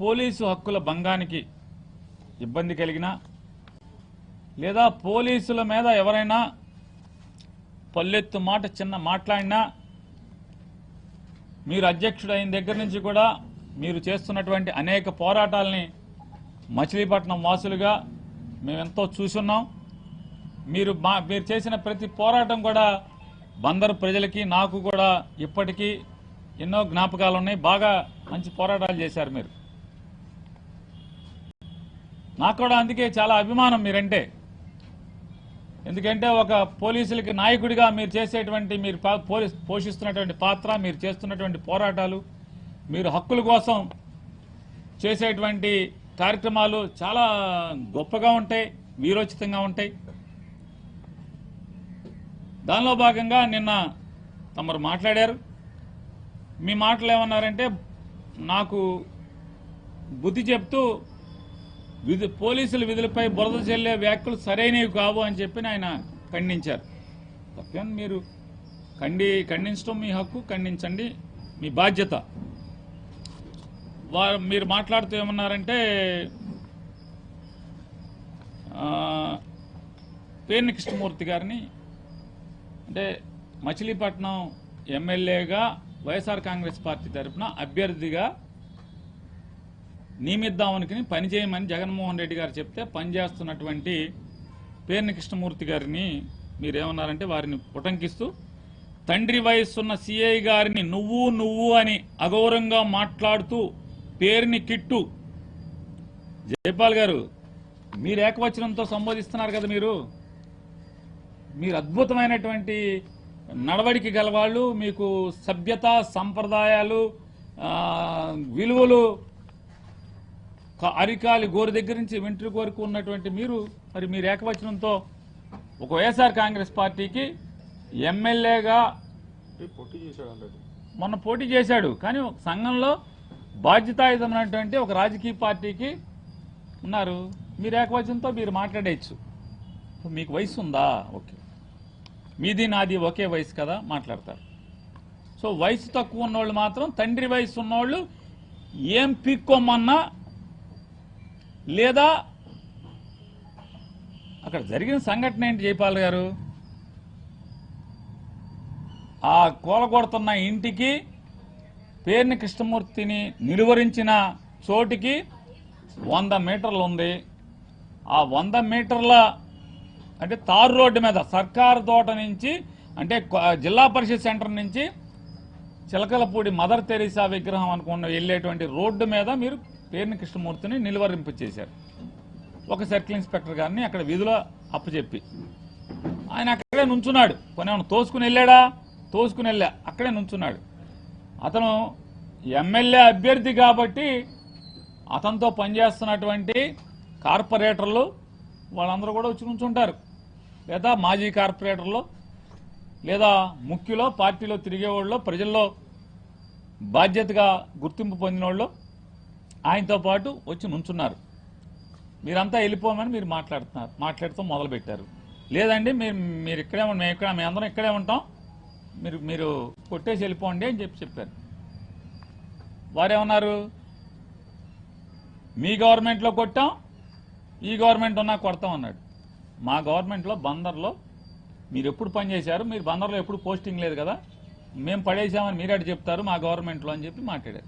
పోలీసు హక్కుల భంగానికి ఇబ్బంది కలిగినా లేదా పోలీసుల మీద ఎవరైనా పల్లెత్తు మాట చిన్న మాట్లాడినా మీరు అధ్యక్షుడు అయిన దగ్గర నుంచి కూడా మీరు చేస్తున్నటువంటి అనేక పోరాటాలని మచిలీపట్నం వాసులుగా మేమెంతో చూసున్నాం. మీరు చేసిన ప్రతి పోరాటం కూడా బందరు ప్రజలకి నాకు కూడా ఇప్పటికీ ఎన్నో జ్ఞాపకాలు ఉన్నాయి. బాగా మంచి పోరాటాలు చేశారు మీరు. నాకు కూడా అందుకే చాలా అభిమానం మీరంటే. ఎందుకంటే ఒక పోలీసులకి నాయకుడిగా మీరు చేసేటువంటి పోషిస్తున్నటువంటి పాత్ర, మీరు చేస్తున్నటువంటి పోరాటాలు, మీరు హక్కుల కోసం చేసేటువంటి కార్యక్రమాలు చాలా గొప్పగా ఉంటాయి, వీరోచితంగా ఉంటాయి. దానిలో భాగంగా నిన్న తమరు మాట్లాడారు. మీ మాటలు ఏమన్నారంటే నాకు బుద్ధి చెప్తూ పోలీసుల విధులపై బురద చెల్లే వ్యాఖ్యలు సరైనవి కావు అని చెప్పి ఆయన ఖండించారు. తప్పని మీరు ఖండించడం మీ హక్కు, ఖండించండి, మీ బాధ్యత. మీరు మాట్లాడుతూ ఏమన్నారంటే పేర్ని కృష్ణమూర్తి గారిని అంటే మచిలీపట్నం ఎమ్మెల్యేగా వైఎస్ఆర్ కాంగ్రెస్ పార్టీ తరఫున అభ్యర్థిగా నియమిద్దామని పనిచేయమని జగన్మోహన్ రెడ్డి గారు చెప్తే పనిచేస్తున్నటువంటి పేర్ని కృష్ణమూర్తి గారిని మీరేమన్నారంటే వారిని ఉటంకిస్తూ తండ్రి వయస్సున్న సిఐ గారిని నువ్వు అని అగౌరవంగా మాట్లాడుతూ పేరుని కిట్టు. జయపాల్ గారు, మీరు ఏకవచనంతో సంబోధిస్తున్నారు కదా. మీరు అద్భుతమైనటువంటి నడవడికి గలవాళ్ళు, మీకు సభ్యత, సంప్రదాయాలు, విలువలు అరికాలి గోరు దగ్గర నుంచి వెంట్రుక వరకు ఉన్నటువంటి మీరు ఏకవచనంతో ఒక వైఎస్ఆర్ కాంగ్రెస్ పార్టీకి ఎమ్మెల్యేగా మొన్న పోటీ చేశాడు. కానీ ఒక సంఘంలో బాధ్యతాయుతమైనటువంటి ఒక రాజకీయ పార్టీకి ఉన్నారు. మీరు ఏకవచనంతో మీరు మాట్లాడేయచ్చు. మీకు వయసు ఉందా? ఓకే, మీది నాది ఒకే వయసు కదా, మాట్లాడతారు. సో వయసు తక్కువ ఉన్నోళ్ళు మాత్రం తండ్రి వయసు ఉన్నోళ్ళు ఏం పీక్కోమన్నా లేదా అక్కడ జరిగిన సంఘటన ఏంటి జయపాల్ గారు? ఆ కూలగొడుతున్న ఇంటికి పేర్ని కృష్ణమూర్తిని నిలువరించిన చోటికి 100 మీటర్లు ఉంది. ఆ 100 మీటర్ల అంటే తారు రోడ్డు మీద సర్కారు తోట నుంచి అంటే జిల్లా పరిషత్ సెంటర్ నుంచి చిలకలపూడి మదర్ తెరీసా విగ్రహం అనుకున్న వెళ్ళేటువంటి రోడ్డు మీద మీరు పేర్ని కృష్ణమూర్తిని నిలువరింపు చేశారు. ఒక సర్కిల్ ఇన్స్పెక్టర్ గారిని అక్కడ విధులో అప్పచెప్పి ఆయన అక్కడే నుంచున్నాడు. కొనేమన్నా తోసుకుని వెళ్ళాడా? తోసుకుని వెళ్ళా, అక్కడే నుంచున్నాడు. అతను ఎమ్మెల్యే అభ్యర్థి కాబట్టి అతనితో పనిచేస్తున్నటువంటి కార్పొరేటర్లు వాళ్ళందరూ కూడా వచ్చి నుంచుంటారు. లేదా మాజీ కార్పొరేటర్లు, లేదా ముఖ్యులో, పార్టీలో తిరిగేవాళ్ళు, ప్రజల్లో బాధ్యతగా గుర్తింపు పొందిన వాళ్ళు ఆయనతో పాటు వచ్చి నుంచున్నారు. మీరంతా వెళ్ళిపోమని మీరు మాట్లాడుతూ మొదలుపెట్టారు. లేదండి మీరు ఇక్కడే మేము అందరం ఇక్కడే ఉంటాం, మీరు కొట్టేసి వెళ్ళిపోండి అని చెప్పారు. వారేమన్నారు? మీ గవర్నమెంట్లో కొట్టాం, ఈ గవర్నమెంట్ ఉన్నా కొడతాం అన్నాడు. మా గవర్నమెంట్లో బందర్లో మీరు ఎప్పుడు పనిచేశారు? మీరు బందర్లో ఎప్పుడు పోస్టింగ్ లేదు కదా, మేము పడేసామని మీరేట చెప్తారు మా గవర్నమెంట్లో అని చెప్పి మాట్లాడారు.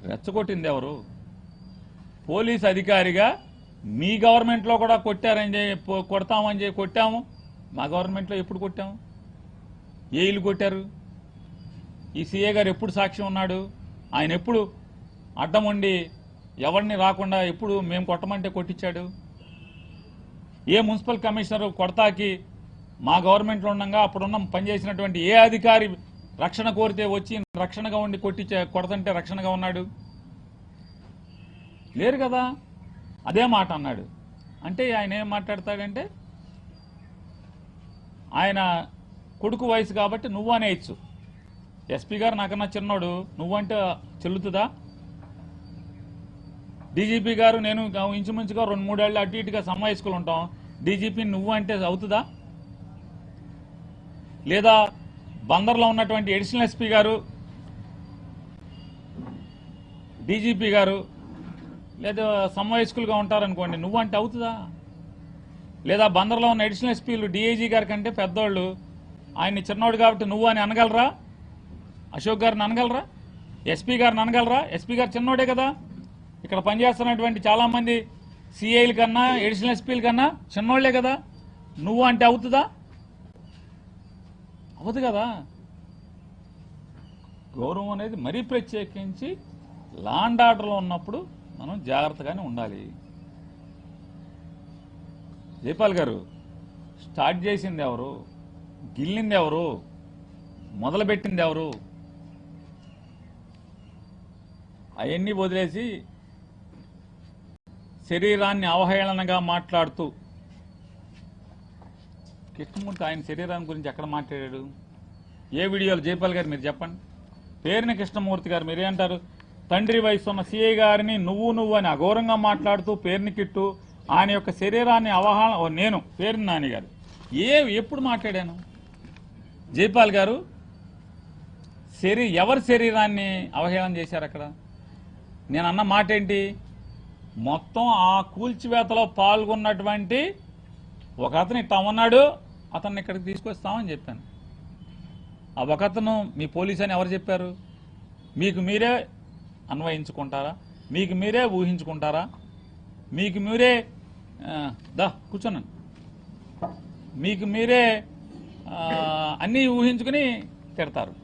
రెచ్చగొట్టింది ఎవరు? పోలీస్ అధికారిగా మీ గవర్నమెంట్లో కూడా కొట్టారని కొడతామని కొట్టాము, మా గవర్నమెంట్లో ఎప్పుడు కొట్టాము? ఏ ఇల్లు కొట్టారు? ఈ సీఏ గారు ఎప్పుడు సాక్ష్యం ఉన్నాడు? ఆయన ఎప్పుడు అడ్డం ఉండి ఎవరిని రాకుండా ఎప్పుడు మేము కొట్టమంటే కొట్టించాడు? ఏ మున్సిపల్ కమిషనర్ కొడతాకి మా గవర్నమెంట్లో ఉండగా అప్పుడున్న పనిచేసినటువంటి ఏ అధికారి రక్షణ కోరితే వచ్చి రక్షణగా ఉండి కొడతంటే రక్షణగా ఉన్నాడు? లేరు కదా. అదే మాట అన్నాడు. అంటే ఆయన ఏం మాట్లాడతాడంటే ఆయన కొడుకు వయసు కాబట్టి నువ్వు అనేయచ్చు. ఎస్పీ గారు నాకన్నా చిన్నోడు, నువ్వంటే చెల్లుతుందా? డీజీపీ గారు నేను ఇంచుమించుగా 2-3 ఏళ్ళు అటు ఇటుగా సమావేశకులు ఉంటాం, డీజీపీ నువ్వు అంటే అవుతుందా? లేదా బందర్లో ఉన్నటువంటి అడిషనల్ ఎస్పీ గారు, డీజీపీ గారు లేదా సమావేశకులుగా ఉంటారనుకోండి, నువ్వంటే అవుతుందా? లేదా బందర్లో ఉన్న అడిషనల్ ఎస్పీలు డిఐజీ గారి కంటే పెద్దోళ్ళు, ఆయన్ని చిన్నోడు కాబట్టి నువ్వు అని అనగలరా? అశోక్ గారిని అనగలరా? ఎస్పీ గారిని అనగలరా? ఎస్పీ గారు చిన్నోడే కదా. ఇక్కడ పనిచేస్తున్నటువంటి చాలామంది సిఐల కన్నా అడిషనల్ ఎస్పీల కన్నా చిన్నోళ్లే కదా. నువ్వు అంటే అవుతుందా? అవదు కదా. గౌరవం అనేది మరీ ప్రత్యేకించి లా అండ్ ఆర్డర్లో ఉన్నప్పుడు మనం జాగ్రత్తగానే ఉండాలి. జైపాల్ గారు స్టార్ట్ చేసింది ఎవరు? గిల్లింది ఎవరు? మొదలుపెట్టింది ఎవరు? అవన్నీ వదిలేసి శరీరాన్ని అవహేళనగా మాట్లాడుతూ కృష్ణమూర్తి ఆయన శరీరాన్ని గురించి ఎక్కడ మాట్లాడాడు? ఏ వీడియోలు? జైపాల్ గారు మీరు చెప్పండి. పేరుని కృష్ణమూర్తి గారు మీరేంటారు? తండ్రి వయసు ఉన్న సిఐ గారిని నువ్వు అని అఘోరంగా మాట్లాడుతూ పేరుని కిట్టు ఆయన యొక్క శరీరాన్ని నేను పేరుని నాని గారు ఎప్పుడు మాట్లాడాను? జైపాల్ గారు ఎవరి శరీరాన్ని అవహేళన చేశారు అక్కడ? నేను అన్న మాట ఏంటి? మొత్తం ఆ కూల్చివేతలో పాల్గొన్నటువంటి ఒక అతను ఇట్లా ఉన్నాడు, అతన్ని ఇక్కడికి తీసుకొస్తామని చెప్పాను. ఆ ఒకతను మీ పోలీసు అని ఎవరు చెప్పారు? మీకు మీరే అన్వయించుకుంటారా? మీకు మీరే ఊహించుకుంటారా? మీకు మీరే కూర్చున్నాను, మీకు మీరే అన్నీ ఊహించుకుని తిడతారు.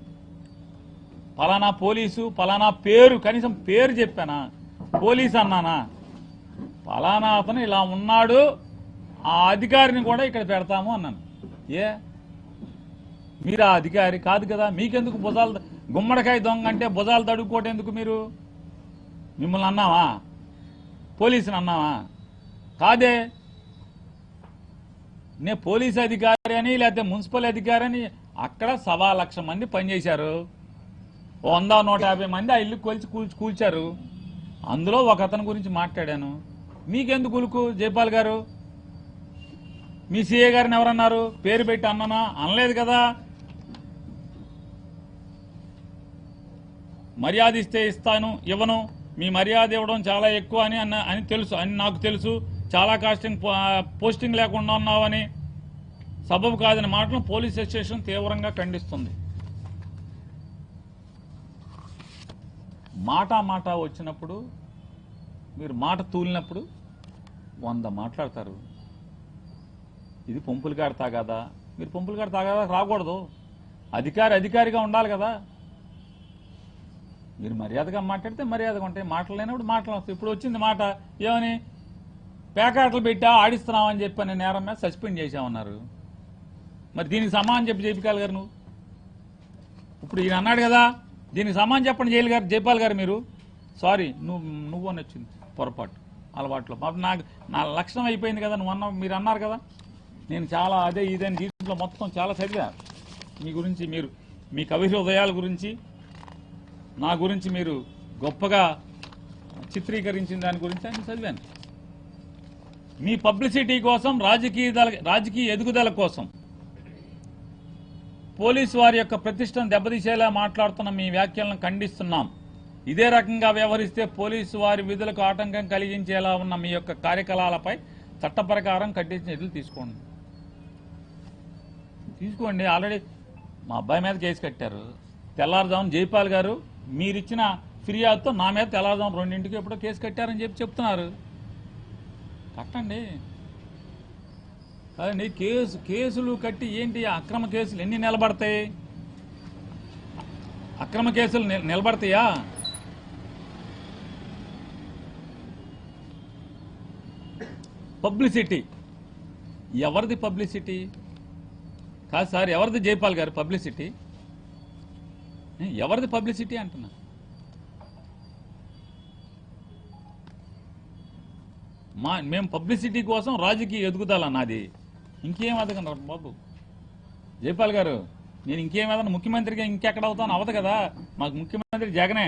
పలానా పోలీసు, పలానా పేరు, కనీసం పేరు చెప్పానా? పోలీసు అన్నానా? పలానా అతను ఇలా ఉన్నాడు, ఆ అధికారిని కూడా ఇక్కడ పెడతాము అన్నాను. మీరు ఆ అధికారి కాదు కదా. మీకెందుకు భుజాలు గుమ్మడికాయ దొంగ అంటే భుజాలు తడుక్కోవటం ఎందుకు? మిమ్మల్ని అన్నావా? పోలీసుని అన్నావా? కాదే. నేను పోలీసు అధికారి అని లేకపోతే మున్సిపల్ అధికారి అని అక్కడ 1,00,000 మంది పనిచేశారు. 100-150 మంది ఆ ఇల్లు కూల్చారు. అందులో ఒక అతని గురించి మాట్లాడాను. మీకెందుకు ఉలుకు? జైపాల్ గారు మీ సిఏ గారిని ఎవరన్నారు? పేరు పెట్టి అన్నానా? అనలేదు కదా. మర్యాద ఇస్తే ఇస్తాను, ఇవ్వను. మీ మర్యాద ఇవ్వడం చాలా ఎక్కువ అని తెలుసు, అని నాకు తెలుసు. చాలా పోస్టింగ్ లేకుండా ఉన్నావని, సబబు కాదని మాటలు పోలీస్ స్టేషన్ తీవ్రంగా ఖండిస్తుంది. మాట వచ్చినప్పుడు, మీరు మాట తూలినప్పుడు 100 మాట్లాడతారు. ఇది పొంపులగాడు తాగాదా? మీరు పొంపులగాడు తాగాదా రాకూడదు. అధికారిగా ఉండాలి కదా. మీరు మర్యాదగా మాట్లాడితే మర్యాదగా ఉంటాయి, మాటలు లేనప్పుడు మాటలు వస్తాయి. ఇప్పుడు వచ్చింది మాట ఏమని? పేకాటలు పెట్టా ఆడిస్తున్నామని చెప్పని నేరం మీద సస్పెండ్ చేశామన్నారు. మరి దీనికి సమానం చెప్పి జైపాల్ గారు నువ్వు ఇప్పుడు ఈయన అన్నాడు కదా, దీనికి సమానం చెప్పండి జైపాల్ గారు మీరు. సారీ నువ్వు అని వచ్చింది పొరపాటు అలవాట్లో. నా లక్షణం అయిపోయింది కదా. మీరు అన్నారు కదా. నేను చాలా అదే ఇదని దీంట్లో మొత్తం చాలా చదివా మీ గురించి, మీరు మీ కవి హృదయాల గురించి, నా గురించి మీరు గొప్పగా చిత్రీకరించిన దాని గురించి అని చదివాను. మీ పబ్లిసిటీ కోసం, రాజకీయ ఎదుగుదల కోసం పోలీసు వారి యొక్క ప్రతిష్టను దెబ్బతీసేలా మాట్లాడుతున్న మీ వ్యాఖ్యలను ఖండిస్తున్నాం. ఇదే రకంగా వ్యవహరిస్తే పోలీసు వారి విధులకు ఆటంకం కలిగించేలా ఉన్న మీ యొక్క కార్యకలాపాలపై చట్ట ప్రకారం కఠిన చర్యలు తీసుకోండి. ఆల్రెడీ మా అబ్బాయి మీద కేసు కట్టారు. తెల్లారుజామున జైపాల్ గారు మీరిచ్చిన ఫిర్యాదుతో నా మీద తెల్లారుజామున 2ంటికి ఎప్పుడో కేసు కట్టారని చెప్తున్నారు. కట్టండి కాదండి. కేసులు కట్టి ఏంటి? అక్రమ కేసులు ఎన్ని నిలబడతాయి? అక్రమ కేసులు నిలబడతాయా? పబ్లిసిటీ ఎవరిది? పబ్లిసిటీ కాదు సార్, ఎవరిది జైపాల్ గారు పబ్లిసిటీ? ఎవరిది పబ్లిసిటీ అంటున్నా? మేము పబ్లిసిటీ కోసం రాజకీయ ఎదుగుదల నాది. ఇంకేం అదగను బాబు జైపాల్ గారు. నేను ఇంకేం ఏదన్నా ముఖ్యమంత్రిగా ఇంకెక్కడ అవుతాను? అవదు కదా. మాకు ముఖ్యమంత్రి జగనే.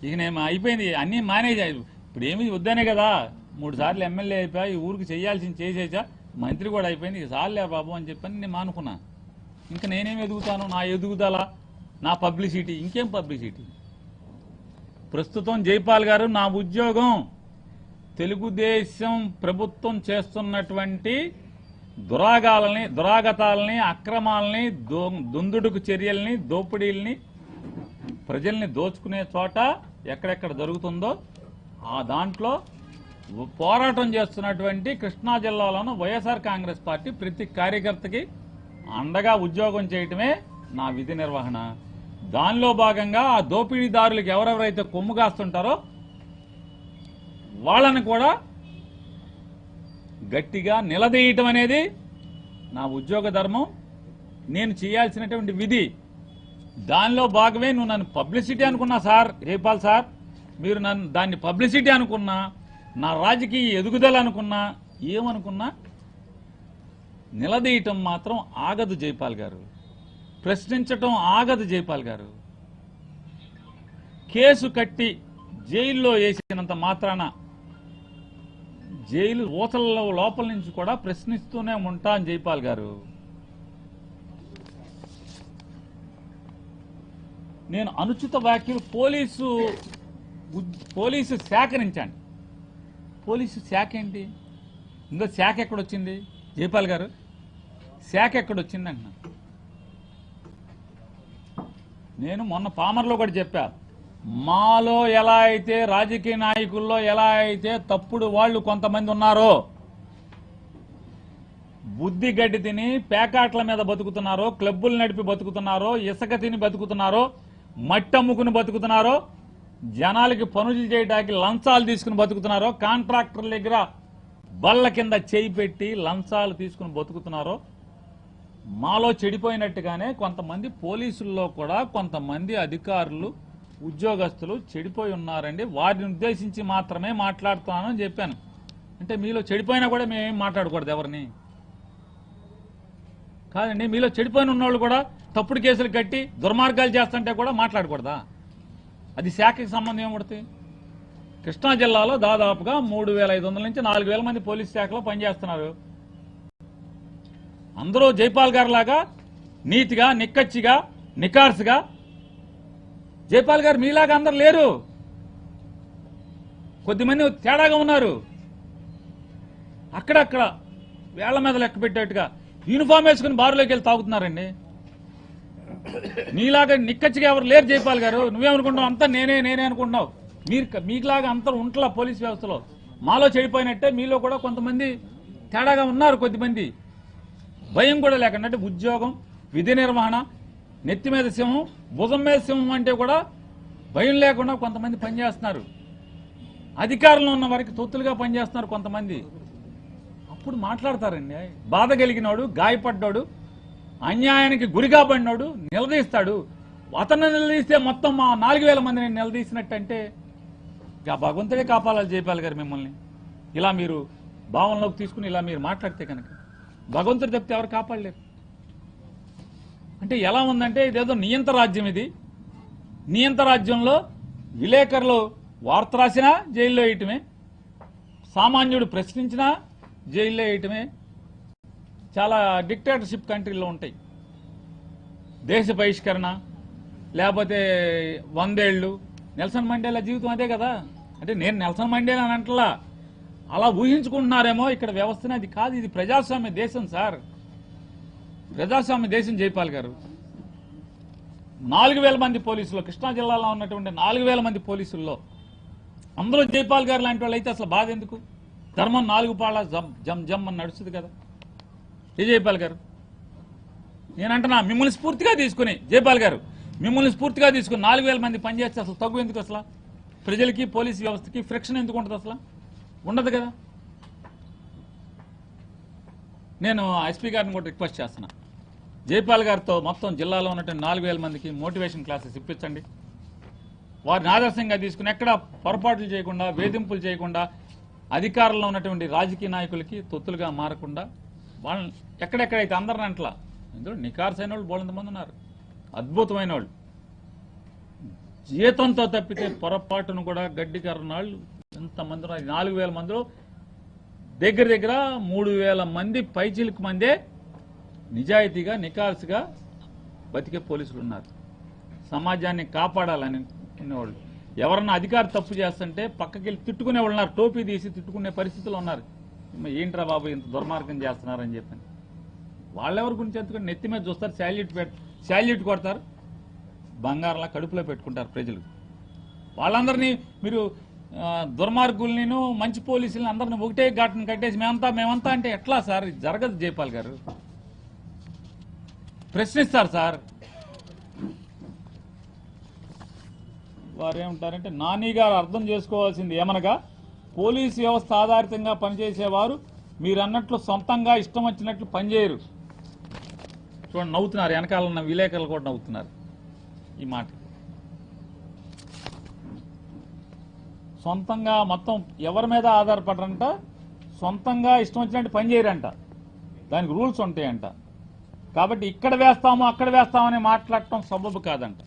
ఇక నేను అయిపోయింది, అన్నీ మానేజాయి. ఇప్పుడు ఏమి వద్దనే కదా. 3 సార్లు ఎమ్మెల్యే అయిపోయా, ఈ ఊరికి చేయాల్సింది చేసేసా, మంత్రి కూడా అయిపోయింది. ఇక చాలులే బాబు అని చెప్పని నేను మానుకున్నా. ఇంకా నేనేం ఎదుగుతాను? నా ఎదుగుదల, నా పబ్లిసిటీ, ఇంకేం పబ్లిసిటీ? ప్రస్తుతం జైపాల్ గారు నా ఉద్యోగం తెలుగుదేశం ప్రభుత్వం చేస్తున్నటువంటి దురాగతాలని, అక్రమాలని, దుందుడుకు చర్యల్ని, దోపిడీల్ని, ప్రజల్ని దోచుకునే చోట ఎక్కడెక్కడ జరుగుతుందో ఆ దాంట్లో పోరాటం చేస్తున్నటువంటి కృష్ణా జిల్లాలోని వైఎస్ఆర్ కాంగ్రెస్ పార్టీ ప్రతి కార్యకర్తకి అండగా ఉద్యోగం చేయటమే నా విధి నిర్వహణ. దానిలో భాగంగా ఆ దోపిడీదారులకు ఎవరెవరైతే కొమ్ము కాస్తుంటారో వాళ్ళని కూడా గట్టిగా నిలదీయటం అనేది నా ఉద్యోగ ధర్మం, నేను చేయాల్సినటువంటి విధి. దానిలో భాగమే నువ్వు నన్ను పబ్లిసిటీ అనుకున్నా సార్, జైపాల్ సార్, మీరు నన్ను దాన్ని పబ్లిసిటీ అనుకున్నా, నా రాజకీయ ఎదుగుదల అనుకున్నా, ఏమనుకున్నా నిలదీయటం మాత్రం ఆగదు జైపాల్ గారు, ప్రశ్నించటం ఆగదు జైపాల్ గారు. కేసు కట్టి జైల్లో వేసినంత మాత్రాన జైలు ఊసల లోపల నుంచి కూడా ప్రశ్నిస్తూనే ఉంటాను జైపాల్ గారు. నేను అనుచిత వ్యాఖ్యలు పోలీసు శాఖ నుంచండి. పోలీసు శాఖ ఏంటి? ఇందులో శాఖ ఎక్కడొచ్చింది జైపాల్ గారు? శాఖ ఎక్కడొచ్చింది అంటున్నా. నేను మొన్న పామర్లో కూడా చెప్పా, మాలో ఎలా అయితే రాజకీయ నాయకుల్లో ఎలా అయితే తప్పుడు వాళ్ళు కొంతమంది ఉన్నారో, బుద్ధి గడ్డి తిని పేకాట్ల మీద బతుకుతున్నారో, క్లబ్బులు నడిపి బతుకుతున్నారో, ఇసుక తిని బతుకుతున్నారో, మట్టి అమ్ముకుని బతుకుతున్నారో, జనాలకి పనులు చేయడానికి లంచాలు తీసుకుని బతుకుతున్నారో, కాంట్రాక్టర్ల దగ్గర బల్ల కింద చేయి పెట్టి లంచాలు తీసుకుని బతుకుతున్నారో, మాలో చెడిపోయినట్టుగానే కొంతమంది పోలీసుల్లో కూడా కొంతమంది అధికారులు, ఉద్యోగస్తులు చెడిపోయి ఉన్నారండి. వారిని ఉద్దేశించి మాత్రమే మాట్లాడుతున్నానని చెప్పాను. అంటే మీలో చెడిపోయినా కూడా మేమేం మాట్లాడకూడదు ఎవరిని కాదండి. మీలో చెడిపోయిన ఉన్నోళ్ళు కూడా తప్పుడు కేసులు కట్టి దుర్మార్గాలు చేస్తుంటే కూడా మాట్లాడకూడదా? అది శాఖకి సంబంధం ఏమవుతుంది? కృష్ణా జిల్లాలో దాదాపుగా 3,500 నుంచి 4,000 మంది పోలీస్ శాఖలో పనిచేస్తున్నారు. అందరూ జైపాల్ గారు లాగా నీతిగా, నిక్కచ్చిగా, నికార్సుగా. జైపాల్ గారు మీలాగా అందరు లేరు, కొద్దిమంది తేడాగా ఉన్నారు. అక్కడక్కడ వేళ్ల మీద లెక్క పెట్టేట్టుగా యూనిఫామ్ వేసుకుని బారులోకి వెళ్ళి తాగుతున్నారండి. నీలాగా నిక్కచ్చిగా ఎవరు లేరు జైపాల్ గారు. నువ్వేమనుకుంటున్నావు? అంతా నేనే అనుకుంటున్నావు. మీకులాగా అందరూ ఉంటలా పోలీస్ వ్యవస్థలో. మాలో చెడిపోయినట్టే మీలో కూడా కొంతమంది తేడాగా ఉన్నారు. కొద్దిమంది భయం కూడా లేకుండా, అంటే ఉద్యోగం, విధి నిర్వహణ, నెత్తి మీద సింహం, భుజం మీద సింహం అంటే కూడా భయం లేకుండా కొంతమంది పనిచేస్తున్నారు. అధికారంలో ఉన్న వారికి తొత్తులుగా పనిచేస్తున్నారు కొంతమంది. అప్పుడు మాట్లాడతారండి. బాధ కలిగినోడు, గాయపడ్డాడు, అన్యాయానికి గురిగా పడినోడు నిలదీస్తాడు. అతను నిలదీస్తే మొత్తం మా 4,000 మందిని నిలదీసినట్టంటే భగవంతుడే కాపాడాలి జైపాల్ గారు మిమ్మల్ని. ఇలా మీరు భావనలోకి తీసుకుని ఇలా మీరు మాట్లాడితే కనుక భగవంతుడు తప్పితే ఎవరు కాపాడలేరు. అంటే ఎలా ఉందంటే ఇదేదో నియంత రాజ్యం. ఇది నియంత రాజ్యంలో విలేకరులు వార్త రాసినా జైల్లో వేయటమే, సామాన్యుడు ప్రశ్నించినా జైల్లో వేయటమే. చాలా డిక్టేటర్షిప్ కంట్రీలో ఉంటాయి. దేశ బహిష్కరణ, లేకపోతే 100 ఏళ్ళు. నెల్సన్ మండేలా జీవితం అదే కదా. అంటే నేను నెల్సన్ మండేలా అని అంటలా, అలా ఊహించుకుంటున్నారేమో. ఇక్కడ వ్యవస్థనే అది కాదు. ఇది ప్రజాస్వామ్య దేశం సార్, ప్రజాస్వామ్య దేశం జైపాల్ గారు. 4,000 మంది పోలీసులు, కృష్ణా జిల్లాలో ఉన్నటువంటి 4,000 మంది పోలీసుల్లో అందరూ జైపాల్ గారు లాంటి వాళ్ళు అయితే అసలు బాధ ఎందుకు? ధర్మం 4 పాళ్ళ జమ్ జమ్ అని నడుస్తుంది కదా. ఏ జైపాల్ గారు, నేనంటున్నా మిమ్మల్ని స్ఫూర్తిగా తీసుకుని, జైపాల్ గారు మిమ్మల్ని స్ఫూర్తిగా తీసుకుని 4,000 మంది పనిచేస్తే అసలు తగ్గు ఎందుకు? అసలు ప్రజలకి పోలీసు వ్యవస్థకి ఫ్రిక్షన్ ఎందుకు ఉంటుంది? అసలు ఉండదు కదా. నేను ఎస్పీ గారిని కూడా రిక్వెస్ట్ చేస్తున్నా, జైపాల్ గారితో మొత్తం జిల్లాలో ఉన్నటువంటి 4,000 మందికి మోటివేషన్ క్లాసెస్ ఇప్పించండి. వారిని ఆదర్శంగా తీసుకుని ఎక్కడ పొరపాట్లు చేయకుండా, వేధింపులు చేయకుండా, అధికారంలో ఉన్నటువంటి రాజకీయ నాయకులకి తొత్తులుగా మారకుండా వాళ్ళని ఎక్కడెక్కడైతే అందరిని అంటలా, ఇందులో నికార్సైన వాళ్ళు బోలంతమంది ఉన్నారు, అద్భుతమైన వాళ్ళు. జీతంతో తప్పితే పొరపాటును కూడా గడ్డి కర్రనాళ్ళు ఎంతమంది ఉన్నారు? 4,000 మందిలో దగ్గర 3,000 మంది పైచిలకు మందే నిజాయితీగా, నికార్సుగా బతికే పోలీసులు ఉన్నారు. సమాజాన్ని కాపాడాలని ఉన్నవాళ్ళు. ఎవరన్నా అధికారి తప్పు చేస్తుంటే పక్కకి వెళ్ళి తిట్టుకునే వాళ్ళు ఉన్నారు, టోపీ తీసి తిట్టుకునే పరిస్థితులు ఉన్నారు. ఏంట్రా బాబు ఇంత దుర్మార్గం చేస్తున్నారని చెప్పని వాళ్ళెవరి గురించి ఎందుకంటే నెత్తి మీద చూస్తారు, శాల్యూట్ కొడతారు, బంగారంలా కడుపులో పెట్టుకుంటారు ప్రజలు. వాళ్ళందరినీ మీరు దుర్మార్గుల్ని మంచి పోలీసులని అందరిని ఒకటే ఘాటును కట్టేసి మేమంతా అంటే ఎట్లా సార్? ఇది జరగదు. జైపాల్ గారు ప్రశ్నిస్తారు సార్. వారు ఏమంటారంటే నాని గారు అర్థం చేసుకోవాల్సింది ఏమనగా పోలీసు వ్యవస్థ ఆధారితంగా పనిచేసేవారు మీరు అన్నట్లు సొంతంగా ఇష్టం వచ్చినట్లు పనిచేయరు. చూడండి నవ్వుతున్నారు, వెనకాల ఉన్న విలేకరులు కూడా నవ్వుతున్నారు ఈ మాట. సొంతంగా మొత్తం ఎవరి మీద ఆధారపడరంట, సొంతంగా ఇష్టం వచ్చినట్టు పనిచేయరంట, దానికి రూల్స్ ఉంటాయంట. కాబట్టి ఇక్కడ వేస్తాము అక్కడ వేస్తామని మాట్లాడటం సబబు కాదంట.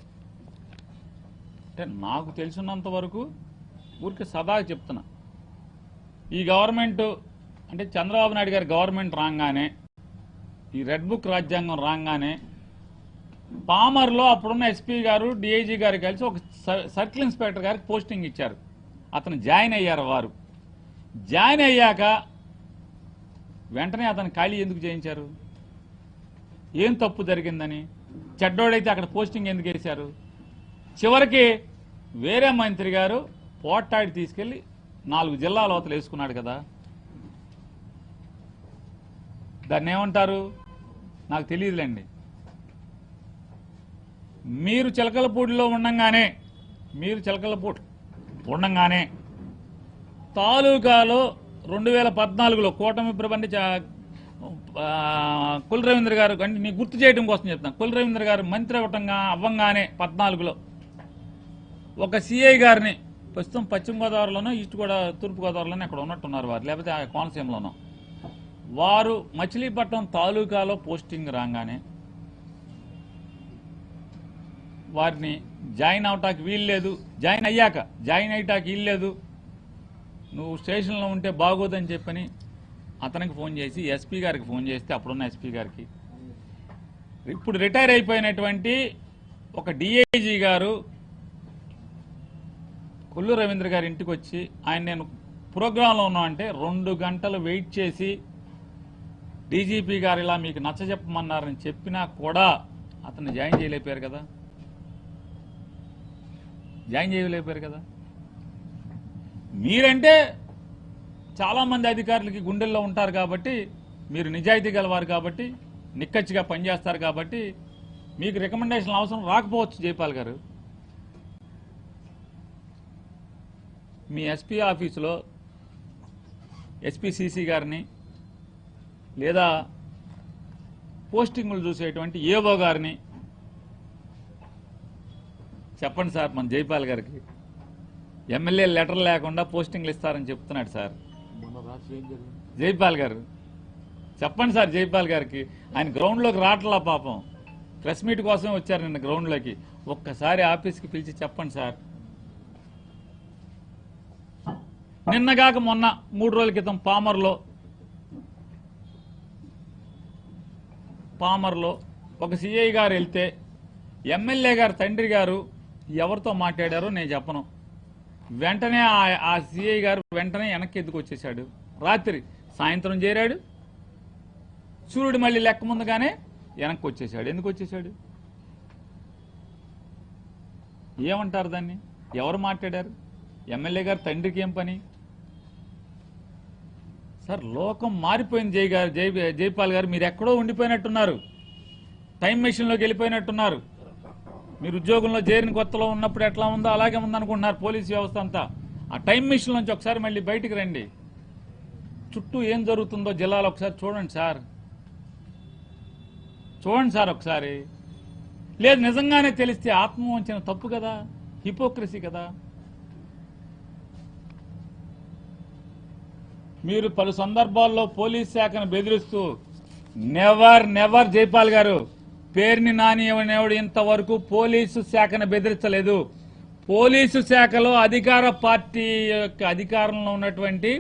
అంటే నాకు తెలిసినంత వరకు ఊరికి సదా చెప్తున్నా, ఈ గవర్నమెంట్ అంటే చంద్రబాబు నాయుడు గారి గవర్నమెంట్ రాగానే, ఈ రెడ్ బుక్ రాజ్యాంగం రాగానే పామర్లో అప్పుడున్న ఎస్పీ గారు డిఐజీ గారు కలిసి ఒక సర్కిల్ ఇన్స్పెక్టర్ గారికి పోస్టింగ్ ఇచ్చారు. అతను జాయిన్ అయ్యారు. వారు జాయిన్ అయ్యాక వెంటనే అతను ఖాళీ ఎందుకు చేయించారు? ఏం తప్పు జరిగిందని? చెడ్డోడైతే అక్కడ పోస్టింగ్ ఎందుకు వేశారు? చివరికి వేరే మంత్రి గారు పోట్టాడి తీసుకెళ్లి 4 జిల్లాల అవతల వేసుకున్నాడు కదా, దాన్ని ఏమంటారు నాకు తెలియదులేండి. మీరు చిలకలపూడిలో ఉండంగానే తాలూకాలో 2014లో కూటమి ప్రభుత్వం కుల రవీంద్ర గారు, అంటే నీకు గుర్తు చేయడం కోసం చెప్తాను, కుల రవీంద్ర గారు మంత్రి అవ్వంగానే 14లో ఒక సిఐ గారిని, ప్రస్తుతం పశ్చిమ గోదావరిలోనో తూర్పు గోదావరిలోనో అక్కడ ఉన్నట్టున్నారు వారు, లేకపోతే ఆ కోనసీమలోనో, వారు మచిలీపట్నం తాలూకాలో పోస్టింగ్ రాగానే వారిని జాయిన్ అవటానికి వీల్లేదు, జాయిన్ అయ్యాటానికి వీల్లేదు, నువ్వు స్టేషన్లో ఉంటే బాగోదని చెప్పని అతనికి ఫోన్ చేసి ఎస్పీ గారికి ఫోన్ చేస్తే, అప్పుడున్న ఎస్పీ గారికి, ఇప్పుడు రిటైర్ అయిపోయినటువంటి ఒక డిఐజీ గారు కొల్లు రవీంద్ర గారి ఇంటికి వచ్చి ఆయన నేను ప్రోగ్రాంలో ఉన్నామంటే 2 గంటలు వెయిట్ చేసి డీజీపీ గారు ఇలా మీకు నచ్చజెప్పమన్నారని చెప్పినా కూడా అతన్ని జాయిన్ చేయలేకపోయారు కదా. మీరంటే చాలామంది అధికారులకి గుండెల్లో ఉంటారు కాబట్టి, మీరు నిజాయితీ గలవారు కాబట్టి, నిక్కచ్చిగా పనిచేస్తారు కాబట్టి మీకు రికమెండేషన్ అవసరం రాకపోవచ్చు. జైపాల్ గారు మీ ఎస్పీ ఆఫీసులో ఎస్పీసీసీ గారిని లేదా పోస్టింగులు చూసేటువంటి ఏవో గారిని చెప్పండి సార్, మన జైపాల్ గారికి ఎమ్మెల్యే లెటర్ లేకుండా పోస్టింగ్లు ఇస్తారని చెప్తున్నాడు సార్ జైపాల్ గారు. చెప్పండి సార్ జైపాల్ గారికి, ఆయన గ్రౌండ్లోకి రావట్లా పాపం, ప్రెస్ మీట్ కోసం వచ్చారు నిన్న గ్రౌండ్లోకి, ఒక్కసారి ఆఫీస్కి పిలిచి చెప్పండి సార్. నిన్నగాక మొన్న 3 రోజుల క్రితం పామర్లో ఒక సిఐ గారు వెళ్తే ఎమ్మెల్యే గారు తండ్రి గారు ఎవరితో మాట్లాడారో నేను చెప్పను, వెంటనే ఆ సిఐ గారు వెంటనే వెనక్కి ఎందుకు వచ్చేసాడు, రాత్రి సాయంత్రం చేరాడు, సూర్యుడు మళ్ళీ లెక్క ముందుగానే వెనక్కి వచ్చేసాడు. ఎందుకు వచ్చేసాడు? ఏమంటారు దాన్ని? ఎవరు మాట్లాడారు? ఎమ్మెల్యే గారు తండ్రికి ఏం పని సార్? లోకం మారిపోయింది జైపాల్ గారు, మీరు ఎక్కడో ఉండిపోయినట్టున్నారు, టైం మెషిన్లోకి వెళ్ళిపోయినట్టున్నారు. మీరు ఉద్యోగంలో చేరిన కొత్తలో ఉన్నప్పుడు ఎట్లా ఉందో అలాగే ఉందనుకుంటున్నారు పోలీసు వ్యవస్థ అంతా. ఆ టైం మెషిన్ నుంచి ఒకసారి మళ్ళీ బయటికి రండి, చుట్టూ ఏం జరుగుతుందో జిల్లాలో ఒకసారి చూడండి సార్ ఒకసారి. లేదు నిజంగానే తెలిస్తే ఆత్మవంచన తప్పు కదా, హిపోక్రసీ కదా. మీరు పలు సందర్భాల్లో పోలీస్ శాఖను బెదిరిస్తూ నెవర్ జైపాల్ గారు, పేరుని నాని ఎవడు ఇంతవరకు పోలీసు శాఖను బెదిరించలేదు. పోలీసు శాఖలో అధికార పార్టీ యొక్క అధికారంలో ఉన్నటువంటి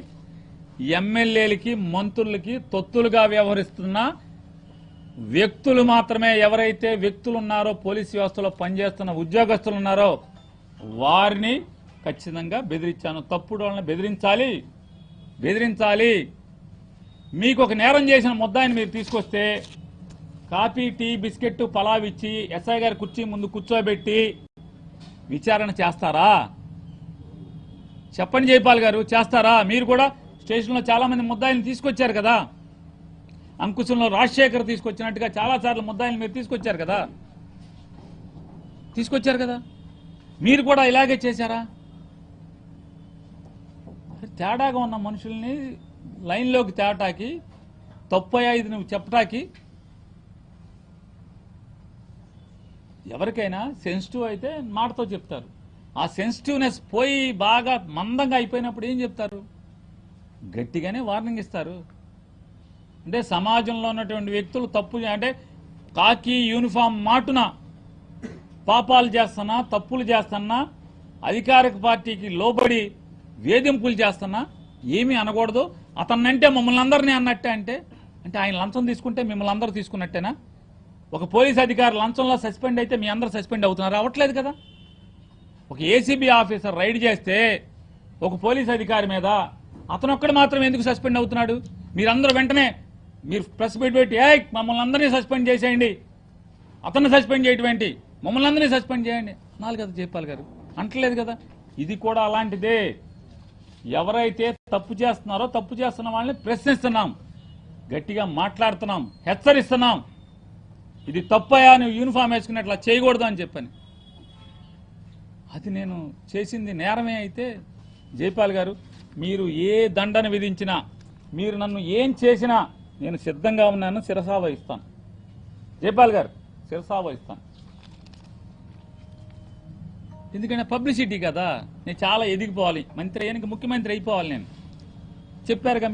ఎమ్మెల్యేలకి మంత్రులకి తొత్తులుగా వ్యవహరిస్తున్న వ్యక్తులు మాత్రమే, ఎవరైతే వ్యక్తులు ఉన్నారో పోలీసు వ్యవస్థలో పనిచేస్తున్న ఉద్యోగస్తులు ఉన్నారో వారిని ఖచ్చితంగా బెదిరించాను. తప్పుడు వాళ్ళని బెదిరించాలి. మీకు ఒక నేరం చేసిన ముద్దాయిని మీరు తీసుకొస్తే కాఫీ, టీ, బిస్కెట్, పలావ్ ఇచ్చి ఎస్ఐ గారి కుర్చీ ముందు కూర్చోబెట్టి విచారణ చేస్తారా? చెప్పండి జైపాల్ గారు, చేస్తారా? మీరు కూడా స్టేషన్లో చాలా మంది ముద్దాయిని తీసుకొచ్చారు కదా. అంకుశంలో రాజశేఖర్ తీసుకొచ్చినట్టుగా చాలాసార్లు ముద్దాయిని మీరు తీసుకొచ్చారు కదా. మీరు కూడా ఇలాగే చేశారా? తేడాగా ఉన్న మనుషుల్ని లైన్లోకి తేటాకి, తప్పయ్యా ఇది నువ్వు చెప్పటాకి, ఎవరికైనా సెన్సిటివ్ అయితే మాటతో చెప్తారు. ఆ సెన్సిటివ్నెస్ పోయి బాగా మందంగా అయిపోయినప్పుడు ఏం చెప్తారు? గట్టిగానే వార్నింగ్ ఇస్తారు. అంటే సమాజంలో ఉన్నటువంటి వ్యక్తులు తప్పు అంటే కాకి యూనిఫామ్ మాటున పాపాలు చేస్తున్నా, తప్పులు చేస్తున్నా, అధికారిక పార్టీకి లోబడి వేధింపులు చేస్తున్నా ఏమీ అనకూడదు. అతన్నంటే మమ్మల్ని అందరినీ అన్నట్టే. అంటే ఆయన లంచం తీసుకుంటే మిమ్మల్ని అందరూ తీసుకున్నట్టేనా? ఒక పోలీస్ అధికారి లంచంలో సస్పెండ్ అయితే మీ అందరూ సస్పెండ్ అవుతున్నారు? అవ్వట్లేదు కదా. ఒక ఏసీబీ ఆఫీసర్ రైడ్ చేస్తే ఒక పోలీస్ అధికారి మీద అతను ఒక్కడు మాత్రం ఎందుకు సస్పెండ్ అవుతున్నాడు? మీరందరూ వెంటనే మీరు ప్రెస్ పెట్టి మమ్మల్ని అందరినీ సస్పెండ్ చేసేయండి, అతన్ని సస్పెండ్ చేయటం ఏంటి, మమ్మల్ని అందరినీ సస్పెండ్ చేయండి అనాలి కదా జైపాల్ గారు. అంటలేదు కదా. ఇది కూడా అలాంటిదే. ఎవరైతే తప్పు చేస్తున్నారో తప్పు చేస్తున్న వాళ్ళని ప్రశ్నిస్తున్నాం, గట్టిగా మాట్లాడుతున్నాం, హెచ్చరిస్తున్నాం. ఇది తప్పయా, నువ్వు యూనిఫామ్ వేసుకున్నట్లా చేయకూడదు అని చెప్పని. అది నేను చేసింది నేరమే అయితే జైపాల్ గారు, మీరు ఏ దండన విధించినా, మీరు నన్ను ఏం చేసినా నేను సిద్ధంగా ఉన్నాను, శిరసా వహిస్తాను. జైపాల్ గారు, శిరసా వహిస్తాను. ఎందుకంటే పబ్లిసిటీ కదా. నేను చాలా ఎదిగిపోవాలి, మంత్రి అయ్యానికి ముఖ్యమంత్రి అయిపోవాలి. నేను చెప్పారుగా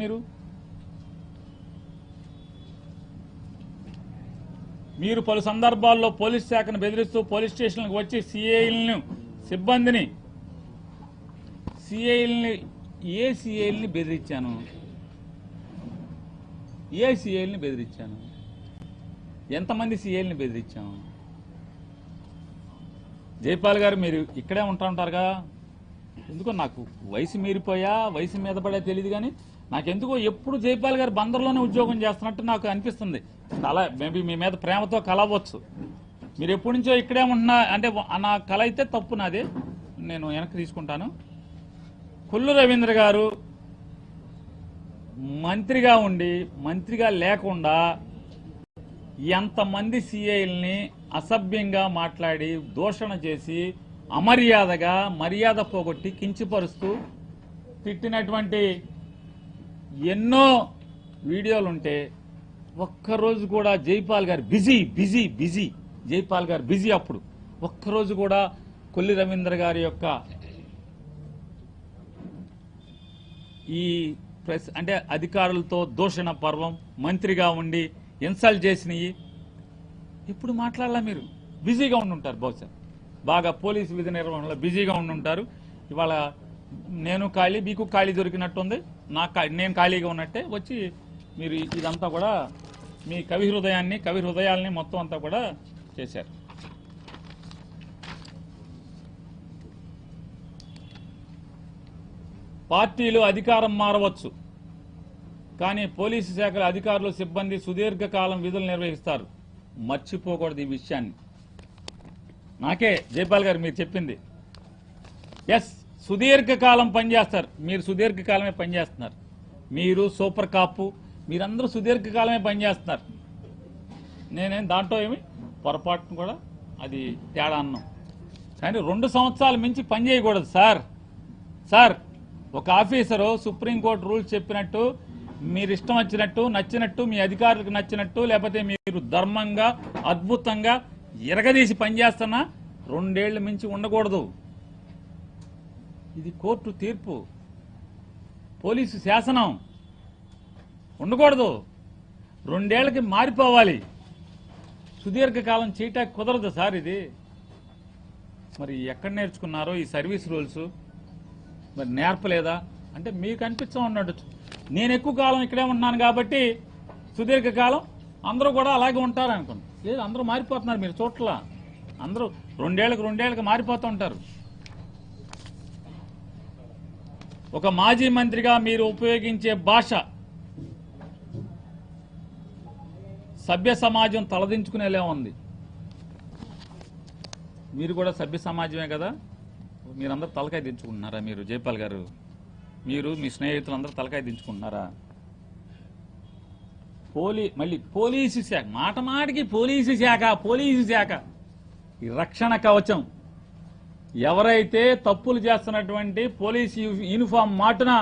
మీరు పలు సందర్భాల్లో పోలీస్ శాఖను బెదిరిస్తూ పోలీస్ స్టేషన్లకు వచ్చి సిఐలను సిబ్బందిని ఏ సిఐల్ని బెదిరించాను? ఎంతమంది సిఐల్ని బెదిరించాను? జైపాల్ గారు, మీరు ఇక్కడే ఉంటారుగా. ఎందుకో నాకు వయసు మీరిపోయా, వయసు మీద పడే తెలియదు, కానీ నాకెందుకో ఎప్పుడు జైపాల్ గారు బందర్లోనే ఉద్యోగం చేస్తున్నట్టు నాకు అనిపిస్తుంది. కళ మేబీ మీ మీద ప్రేమతో కలవచ్చు. మీరు ఎప్పటి నుంచో ఇక్కడే ఉంటున్నా అంటే నా కళ అయితే తప్పు నాదే, నేను వెనక్కి తీసుకుంటాను. కొల్లు రవీంద్ర గారు మంత్రిగా ఉండి మంత్రిగా లేకుండా ఎంతమంది సిఐల్ని అసభ్యంగా మాట్లాడి దూషణ చేసి అమర్యాదగా మర్యాద పోగొట్టి కించపరుస్తూ తిట్టినటువంటి ఎన్నో వీడియోలుంటే ఒక్కరోజు కూడా జైపాల్ గారు బిజీ జైపాల్ గారు బిజీ. అప్పుడు ఒక్కరోజు కూడా కొల్లి రవీంద్ర గారి యొక్క ఈ ప్రెస్ అంటే అధికారులతో దూషణ పర్వం, మంత్రిగా ఉండి ఇన్సల్ట్ చేసినవి ఇప్పుడు మాట్లాడాలా? మీరు బిజీగా ఉండుంటారు, బహుశా బాగా పోలీసు విధి నిర్వహణలో బిజీగా ఉండుంటారు. ఇవాళ నేను ఖాళీ, మీకు ఖాళీ దొరికినట్టుంది, నేను ఖాళీగా ఉన్నట్టే వచ్చి మీరు ఇదంతా కూడా మీ కవి హృదయాల్ని మొత్తం అంతా కూడా చేశారు. పార్టీలు అధికారం మారవచ్చు, కానీ పోలీసు శాఖల అధికారులు సిబ్బంది సుదీర్ఘకాలం విధులు నిర్వహిస్తారు. మర్చిపోకూడదు ఈ విషయాన్ని. నాకే జైపాల్ గారు మీరు చెప్పింది. ఎస్, సుదీర్ఘకాలం పనిచేస్తారు. మీరు సుదీర్ఘకాలమే పనిచేస్తున్నారు. మీరు సూపర్ కాపు, మీరందరూ సుదీర్ఘకాలమే పనిచేస్తున్నారు. నేనేం దాంట్లో ఏమి పొరపాటును కూడా అది తేడా అన్నాం. కానీ 2 సంవత్సరాలు మించి పని చేయకూడదు సార్. ఒక ఆఫీసరు సుప్రీంకోర్టు రూల్స్ చెప్పినట్టు మీరు ఇష్టం వచ్చినట్టు నచ్చినట్టు మీ అధికారులకు నచ్చినట్టు లేకపోతే మీరు ధర్మంగా అద్భుతంగా ఎరగదీసి పనిచేస్తున్నా 2 ఏళ్ల మించి ఉండకూడదు. ఇది కోర్టు తీర్పు, పోలీసు శాసనం. ఉండకూడదు. 2 ఏళ్లకి మారిపోవాలి. సుదీర్ఘకాలం చేయటానికి కుదరదు సార్. ఇది మరి ఎక్కడ నేర్చుకున్నారో ఈ సర్వీస్ రూల్స్? మరి నేర్పలేదా అంటే మీకు అనిపిస్తూ ఉండొచ్చు. నేను ఎక్కువ కాలం ఇక్కడే ఉంటున్నాను కాబట్టి సుదీర్ఘకాలం అందరూ కూడా అలాగే ఉంటారు అనుకున్నాను. లేదు, అందరూ మారిపోతున్నారు. మీరు చోట్ల అందరూ 2 ఏళ్ళకి మారిపోతూ ఉంటారు. ఒక మాజీ మంత్రిగా మీరు ఉపయోగించే భాష సభ్య సమాజం తలదించుకునేలా ఉంది. మీరు కూడా సభ్య సమాజమే కదా, మీరందరూ తలకాయ దించుకుంటున్నారా? మీరు జైపాల్ గారు, మీరు మీ స్నేహితులందరూ తలకాయ దించుకుంటున్నారా? మళ్ళీ పోలీసు శాఖ, మాట మాటికి పోలీసు శాఖ ఈ రక్షణ కవచం. ఎవరైతే తప్పులు చేస్తున్నటువంటి పోలీసు యూనిఫామ్ మాటున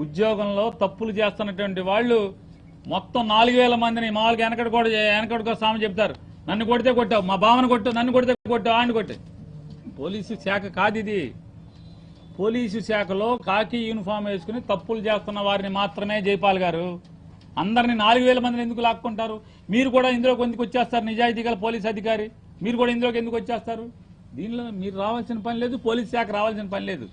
ఉద్యోగంలో తప్పులు చేస్తున్నటువంటి వాళ్ళు మొత్తం 4000 మందిని మామూలుగా వెనకడుకో సామె చెప్తారు. నన్ను కొడితే కొట్టావు, మా భావన కొట్టు, నన్ను కొడితే కొట్టావు, ఆయన కొట్టే. పోలీసు శాఖ కాదు ఇది. పోలీసు శాఖలో కాకి యూనిఫామ్ వేసుకుని తప్పులు చేస్తున్న వారిని మాత్రమే జైపాల్ గారు. అందరినీ 4000 మందిని ఎందుకు లాక్కుంటారు? మీరు కూడా ఇందులోకి ఎందుకు వచ్చేస్తారు? నిజాయితీ గల పోలీస్ అధికారి మీరు కూడా ఇందులోకి ఎందుకు వచ్చేస్తారు? దీనిలో మీరు రావాల్సిన పని లేదు, పోలీస్ శాఖ రావాల్సిన పని లేదు.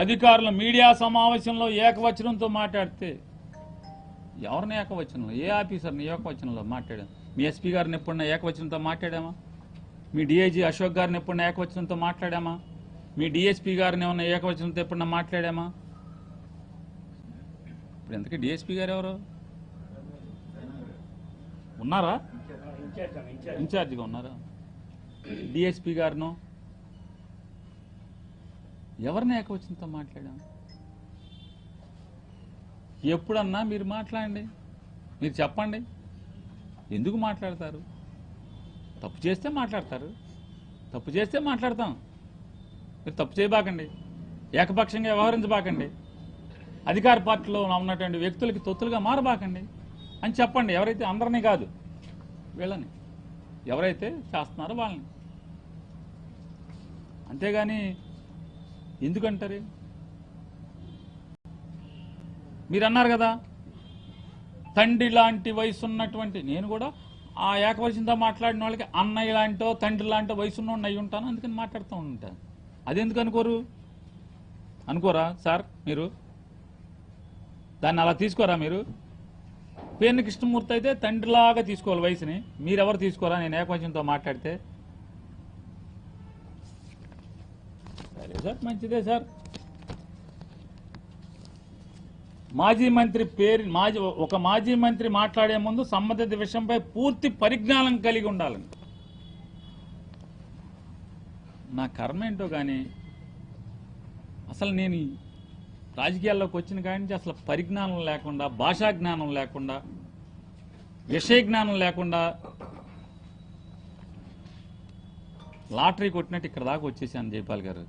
అధికారులు మీడియా సమావేశంలో ఏకవచనంతో మాట్లాడితే ఎవరిని ఏకవచనంలో, ఏ ఆఫీసర్ని ఏకవచనంలో మాట్లాడాం? మీ ఎస్పీ గారిని ఎప్పుడన్నా ఏకవచనంతో మాట్లాడామా? మీ డిఐజీ అశోక్ గారిని ఎప్పుడన్నా ఏకవచనంతో మాట్లాడామా? మీ డిఎస్పీ గారిని ఏమన్నా ఏకవచనంతో ఎప్పుడన్నా మాట్లాడామా? ఇప్పుడు ఎంతకీ డిఎస్పీ గారు ఎవరు ఉన్నారా? ఇన్ఛార్జిగా ఉన్నారా? డిఎస్పీ గారిను ఎవరిని ఏకవచనంతో మాట్లాడాం? ఎప్పుడన్నా మీరు మాట్లాడండి, మీరు చెప్పండి ఎందుకు మాట్లాడతారు? తప్పు చేస్తే మాట్లాడతారు, తప్పు చేస్తే మాట్లాడతాం. మీరు తప్పు చేయబాకండి, ఏకపక్షంగా వ్యవహరించబాకండి, అధికార పార్టీలో ఉన్నటువంటి వ్యక్తులకి తొత్తులుగా మారబాకండి అని చెప్పండి. ఎవరైతే, అందరినీ కాదు, వీళ్ళని ఎవరైతే చేస్తున్నారో వాళ్ళని. అంతేగాని ఎందుకంటారు? మీరు అన్నారు కదా తండ్రి లాంటి వయసు ఉన్నటువంటి, నేను కూడా ఆ ఏకవచనంతో మాట్లాడిన వాళ్ళకి అన్నయ్య లాంటో తండ్రి లాంటో వయసున్న అయి ఉంటాను, అందుకని మాట్లాడుతూ ఉంటాను. అదెందుకు అనుకోరా సార్? మీరు దాన్ని అలా తీసుకోరా? మీరు పేర్ని కృష్ణమూర్తి అయితే తండ్రిలాగా తీసుకోవాలి వయసుని, మీరెవరు తీసుకోరా నేను ఏకవచనంతో మాట్లాడితే? సరే సార్, మంచిదే సార్. ఒక మాజీ మంత్రి మాట్లాడే ముందు సంబంధిత విషయంపై పూర్తి పరిజ్ఞానం కలిగి ఉండాలని. నా కర్మ ఏంటో కానీ అసలు నేను రాజకీయాల్లోకి వచ్చిన కాడి నుంచి అసలు పరిజ్ఞానం లేకుండా, భాషా జ్ఞానం లేకుండా, విషయ జ్ఞానం లేకుండా లాటరీ కొట్టినట్టు ఇక్కడ దాకా వచ్చేసాను జైపాల్ గారు.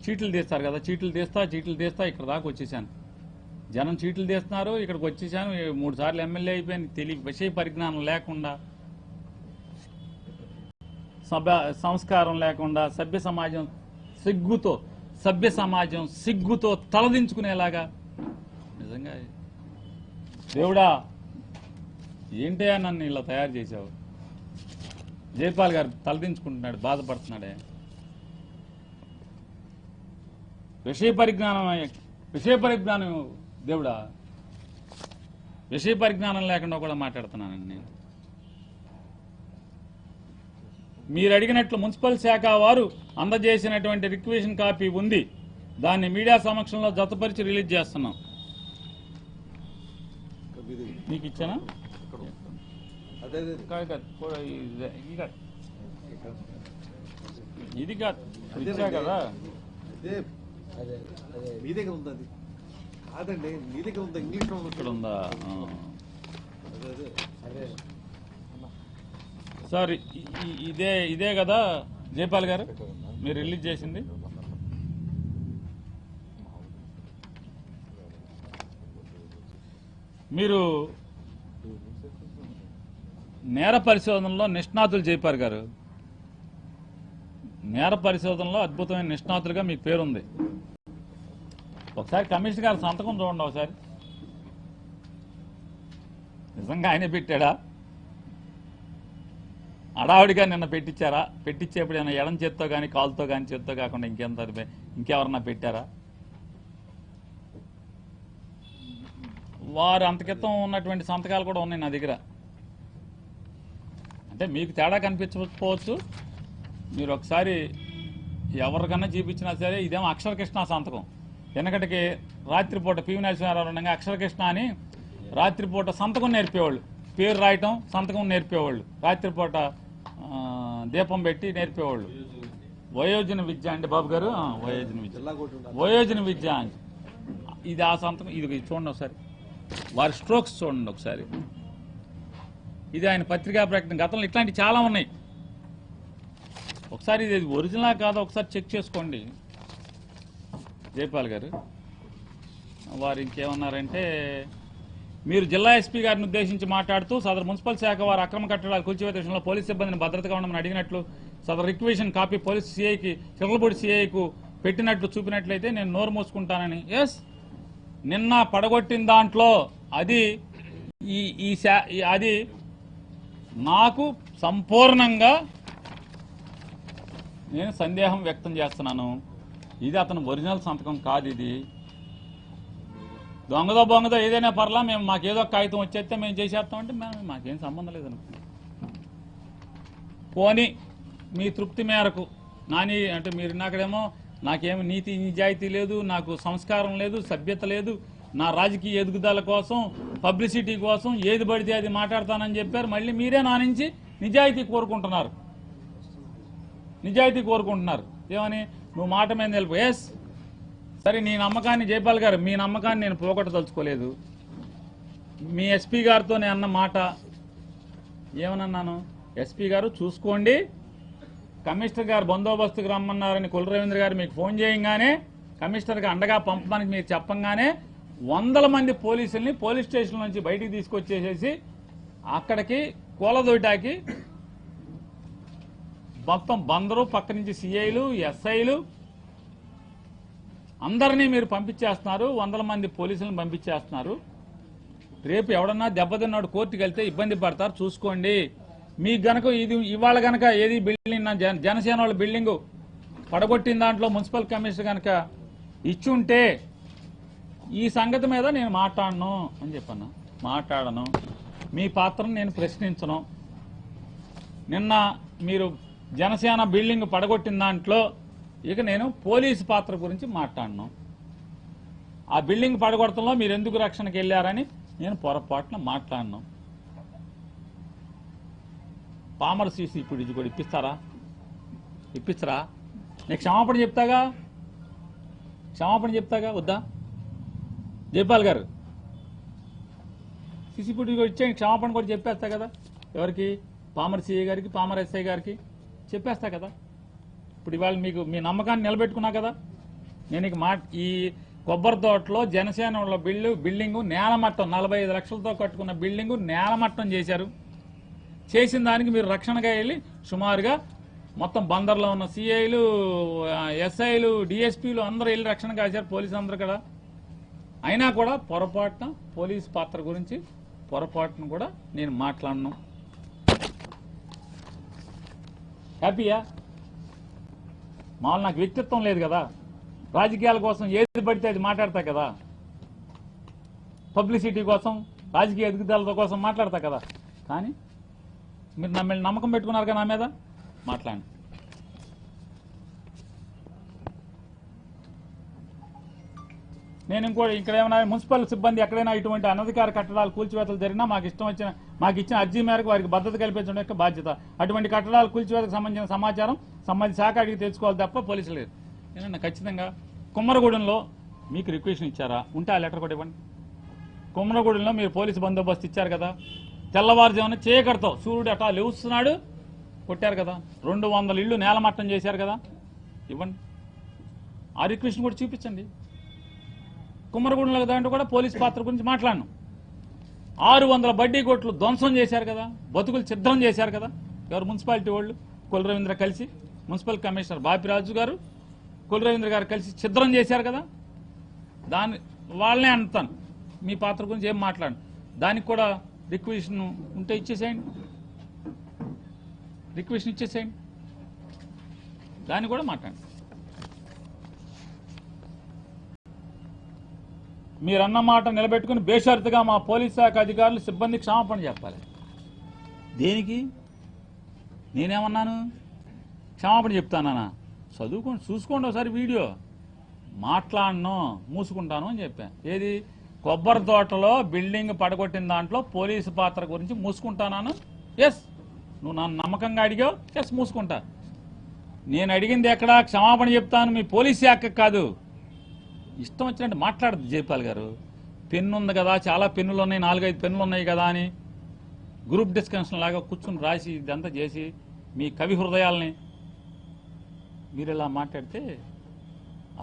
చీట్లు తీస్తారు కదా, చీట్లు తీస్తా ఇక్కడ దాకా వచ్చేసాను. జనం చీట్లు తీస్తున్నారు, ఇక్కడికి వచ్చేసాను. 3 సార్లు ఎమ్మెల్యే అయిపోయాను. విషయ పరిజ్ఞానం లేకుండా, సంస్కారం లేకుండా, సభ్య సమాజం సిగ్గుతో తలదించుకునేలాగా. నిజంగా దేవుడా ఏంటయ్యా నన్ను ఇలా తయారు చేశావు? జైపాల్ గారు తలదించుకుంటున్నాడు, బాధపడుతున్నాడే. విషయ పరిజ్ఞానం దేవుడా, విషయ పరిజ్ఞానం లేకుండా కూడా మాట్లాడుతున్నానండి నేను. మీరు అడిగినట్లు మున్సిపల్ శాఖ వారు అందజేసినటువంటి రిక్వెషన్ కాపీ ఉంది, దాన్ని మీడియా సమక్షంలో జతపరిచి రిలీజ్ చేస్తున్నాం. మీకు ఇచ్చానా? ఇది కాదు, ఇచ్చా కదా. మీ దగ్గర ఉంది అది కాదండి, మీ దగ్గర ఉందా? ఇంగ్లీష్ లో ఇక్కడ ఉందా? సార్ ఇదే కదా జైపాల్ గారు మీరు రిలీజ్ చేసింది? మీరు నేర పరిశోధనలో నిష్ణాతులు జైపాల్ గారు, నేర పరిశోధనలో అద్భుతమైన నిష్ణాతులుగా మీకు పేరుంది. ఒకసారి కమిషనర్ గారు సంతకం చూడండి ఒకసారి. నిజంగా ఆయనే పెట్టాడా? అడావుడిగా నిన్న పెట్టించారా? పెట్టించేప్పుడు ఏమైనా ఎడం చేత్తో కానీ కాలుతో కానీ చేత్తో కాకుండా ఇంకెవరన్నా పెట్టారా? వారు అంతకితం ఉన్నటువంటి సంతకాలు కూడా ఉన్నాయి నా దగ్గర. అంటే మీకు తేడా కనిపించకపోవచ్చు, మీరు ఒకసారి ఎవరికన్నా చూపించినా సరే ఇదేమో అక్షరకృష్ణ సంతకం. వెనకటికి రాత్రిపూట పివి నరసింహారావు ఉండగా అక్షరకృష్ణ అని రాత్రిపూట సంతకం నేర్పేవాళ్ళు, పేరు రాయటం సంతకం నేర్పేవాళ్ళు, రాత్రిపూట దీపం పెట్టి నేర్పేవాళ్ళు. వయోజన విద్య అండి బాబు గారు, వయోజన విద్య అని ఇది ఆ సంతకం. ఇది చూడండి ఒకసారి, వారి స్ట్రోక్స్ చూడండి ఒకసారి. ఇది ఆయన పత్రికా ప్రకటన. గతంలో ఇట్లాంటి చాలా ఉన్నాయి. ఒకసారి ఇది ఒరిజినల్ కాదో ఒకసారి చెక్ చేసుకోండి. జైపాల్ గారు వారు ఇంకేమన్నారంటే, మీరు జిల్లా ఎస్పీ గారిని ఉద్దేశించి మాట్లాడుతూ సదరు మున్సిపల్ శాఖ వారు అక్రమ కట్టడాలు కూల్చివేత విషయంలో పోలీసు సిబ్బందిని భద్రతగా ఉండమని అడిగినట్లు సదరు రిక్వెషన్ కాపీ పోలీసు సిఐకి చిర్లపూడి సిఐకు పెట్టినట్లు చూపినట్లయితే నేను నోరు మూసుకుంటానని. ఎస్, నిన్న పడగొట్టిన దాంట్లో అది అది నాకు సంపూర్ణంగా నేను సందేహం వ్యక్తం చేస్తున్నాను. ఇది అతను ఒరిజినల్ సంతకం కాదు. ఇది దొంగదో బొంగదో ఏదైనా పర్లా, మేము మాకేదో కాగితం వచ్చేస్తే మేము చేసేస్తామంటే మాకేం సంబంధం లేదనుకో. పోనీ మీ తృప్తి మేరకు నాని అంటే మీరు నాకడేమో నాకేమి నీతి నిజాయితీ లేదు, నాకు సంస్కారం లేదు, సభ్యత లేదు, నా రాజకీయ ఎదుగుదల కోసం పబ్లిసిటీ కోసం ఏది పడితే అది మాట్లాడతానని చెప్పారు. మళ్ళీ మీరే నా నుంచి నిజాయితీ కోరుకుంటున్నారు. ఏమని నువ్వు మాట మీద నిలుపు. ఎస్, సరే నీ నమ్మకాన్ని, జైపాల్ గారు మీ నమ్మకాన్ని నేను పోగొట్టదలుచుకోలేదు. మీ ఎస్పీ గారితో నేను అన్న మాట ఏమన్నాను, ఎస్పీ గారు చూసుకోండి, కమిషనర్ గారు బందోబస్తుకు రమ్మన్నారని కుల రవీంద్ర గారు మీకు ఫోన్ చేయగానే కమిషనర్కి అండగా పంపమని మీరు చెప్పంగానే 100 మంది పోలీసుల్ని పోలీస్ స్టేషన్ నుంచి బయటికి తీసుకొచ్చేసేసి అక్కడికి కూలదోటాకి మొత్తం బందరు పక్క నుంచి సిఐలు ఎస్ఐలు అందరినీ మీరు పంపించేస్తున్నారు. 100 మంది పోలీసులను పంపించేస్తున్నారు. రేపు ఎవడన్నా దెబ్బతిన్నాడు కోర్టుకు వెళ్తే ఇబ్బంది పడతారు, చూసుకోండి. మీకు గనక ఇది ఇవాళ గనక ఏది బిల్డింగ్ జనసేన వాళ్ళ బిల్డింగు పడగొట్టిన దాంట్లో మున్సిపల్ కమిషనర్ గనక ఇచ్చుంటే ఈ సంగతి మీద నేను మాట్లాడను అని చెప్పాను. మాట్లాడను, మీ పాత్రను నేను ప్రశ్నించను. నిన్న మీరు జనసేన బిల్డింగ్ పడగొట్టిన దాంట్లో ఇక నేను పోలీసు పాత్ర గురించి మాట్లాడను. ఆ బిల్డింగ్ పడగొడతంలో మీరు ఎందుకు రక్షణకి వెళ్ళారని నేను పొరపాటున మాట్లాడను. పామర్ సీసీ ఇప్పుడు ఇది కూడా ఇప్పిస్తారా? నేను క్షమాపణ చెప్తాగా వద్దా జైపాల్ గారు? సీసీ ఫుటేజ్ కూడా ఇచ్చేయండి, క్షమాపణ కూడా చెప్పేస్తా కదా. ఎవరికి? పామర్ సిఐ గారికి, పామర్ ఎస్ఐ గారికి చెప్పేస్తా కదా. ఇప్పుడు ఇవాళ మీకు మీ నమ్మకాన్ని నిలబెట్టుకున్నా కదా. నేను ఈ కొబ్బరి తోటలో జనసేన వాళ్ళ బిల్డింగు నేలమట్టం 45 లక్షలతో కట్టుకున్న బిల్డింగు నేలమట్టం చేశారు. చేసిన దానికి మీరు రక్షణగా వెళ్ళి సుమారుగా మొత్తం బందర్లో ఉన్న సిఐలు ఎస్ఐలు డిఎస్పీలు అందరూ వెళ్ళి రక్షణ కాశారు, పోలీసు అందరూ కదా. అయినా కూడా పొరపాటున పోలీసు పాత్ర గురించి పొరపాటును కూడా నేను మాట్లాడను. హ్యాపీయా? మామూలు నాకు వ్యక్తిత్వం లేదు కదా, రాజకీయాల కోసం ఏది పడితే అది మాట్లాడతా కదా, పబ్లిసిటీ కోసం రాజకీయ ఎదుగుదల కోసం మాట్లాడతా కదా. కానీ మీరు నమ్మకం పెట్టుకున్నారు కదా నా మీద, మాట్లాడండి. నేను ఇక్కడ ఏమైనా మున్సిపల్ సిబ్బంది ఎక్కడైనా ఇటువంటి అనధికార కట్టడాలు కూల్చివేతలు జరిగినా మాకు ఇచ్చిన అర్జీ మేరకు వారికి భద్రత కల్పించడం యొక్క బాధ్యత. అటువంటి కట్టడాలు కూల్చివేతకు సంబంధించిన సమాచారం సంబంధిత శాఖ అడిగి తెచ్చుకోవాలి తప్ప పోలీసులు లేదు. నేను ఖచ్చితంగా కుమ్మరగూడెంలో మీకు రిక్వెషన్ ఇచ్చారా? ఉంటే ఆ లెటర్ కూడా ఇవ్వండి. కుమ్మరగూడెంలో మీరు పోలీసు బందోబస్తు ఇచ్చారు కదా, తెల్లవారుజామున చీకటితో సూర్యుడు అటా లేస్తున్నాడు కొట్టారు కదా, 200 ఇళ్ళు నేలమట్టం చేశారు కదా, ఇవ్వండి. ఆ రిక్వెషన్ కూడా చూపించండి. కుమ్మరగూడెంలో దాంట్లో కూడా పోలీస్ పాత్ర గురించి మాట్లాడను. 600 బడ్డీ కొట్లు ధ్వంసం చేశారు కదా, బతుకులు ఛిద్రం చేశారు కదా. ఎవరు? మున్సిపాలిటీ వాళ్ళు, కుల రవీంద్ర కలిసి, మున్సిపల్ కమిషనర్ బాపిరాజు గారు, కుల రవీంద్ర గారు కలిసి ఛిద్రం చేశారు కదా. వాళ్ళనే అంటాను, మీ పాత్ర గురించి ఏం మాట్లాడు. దానికి కూడా రిక్వెషన్ ఉంటే ఇచ్చేసేయండి, దాన్ని కూడా మాట్లాడండి. మీరన్న మాట నిలబెట్టుకుని బేషరతుగా మా పోలీస్ శాఖ అధికారులు సిబ్బంది క్షమాపణ చెప్పాలి. దేనికి? నేనేమన్నాను? క్షమాపణ చెప్తానా? చదువుకోండి, చూసుకోండి ఒకసారి వీడియో. మాట్లాడను, మూసుకుంటాను అని చెప్పా. ఏది? కొబ్బరి తోటలో బిల్డింగ్ పడగొట్టిన దాంట్లో పోలీసు పాత్ర గురించి మూసుకుంటాను. ఎస్, నువ్వు నన్ను నమ్మకంగా అడిగావు. ఎస్, మూసుకుంటా. నేను అడిగింది ఎక్కడ? క్షమాపణ చెప్తాను మీ పోలీస్ శాఖ కాదు. ఇష్టం వచ్చినట్టు మాట్లాడదు జైపాల్ గారు. పెన్ను ఉంది కదా, చాలా పెన్నులు ఉన్నాయి, 4-5 పెన్నులు ఉన్నాయి కదా అని గ్రూప్ డిస్కషన్ లాగా కూర్చుని రాసి ఇదంతా చేసి మీ కవి హృదయాల్ని మీరు ఇలా మాట్లాడితే,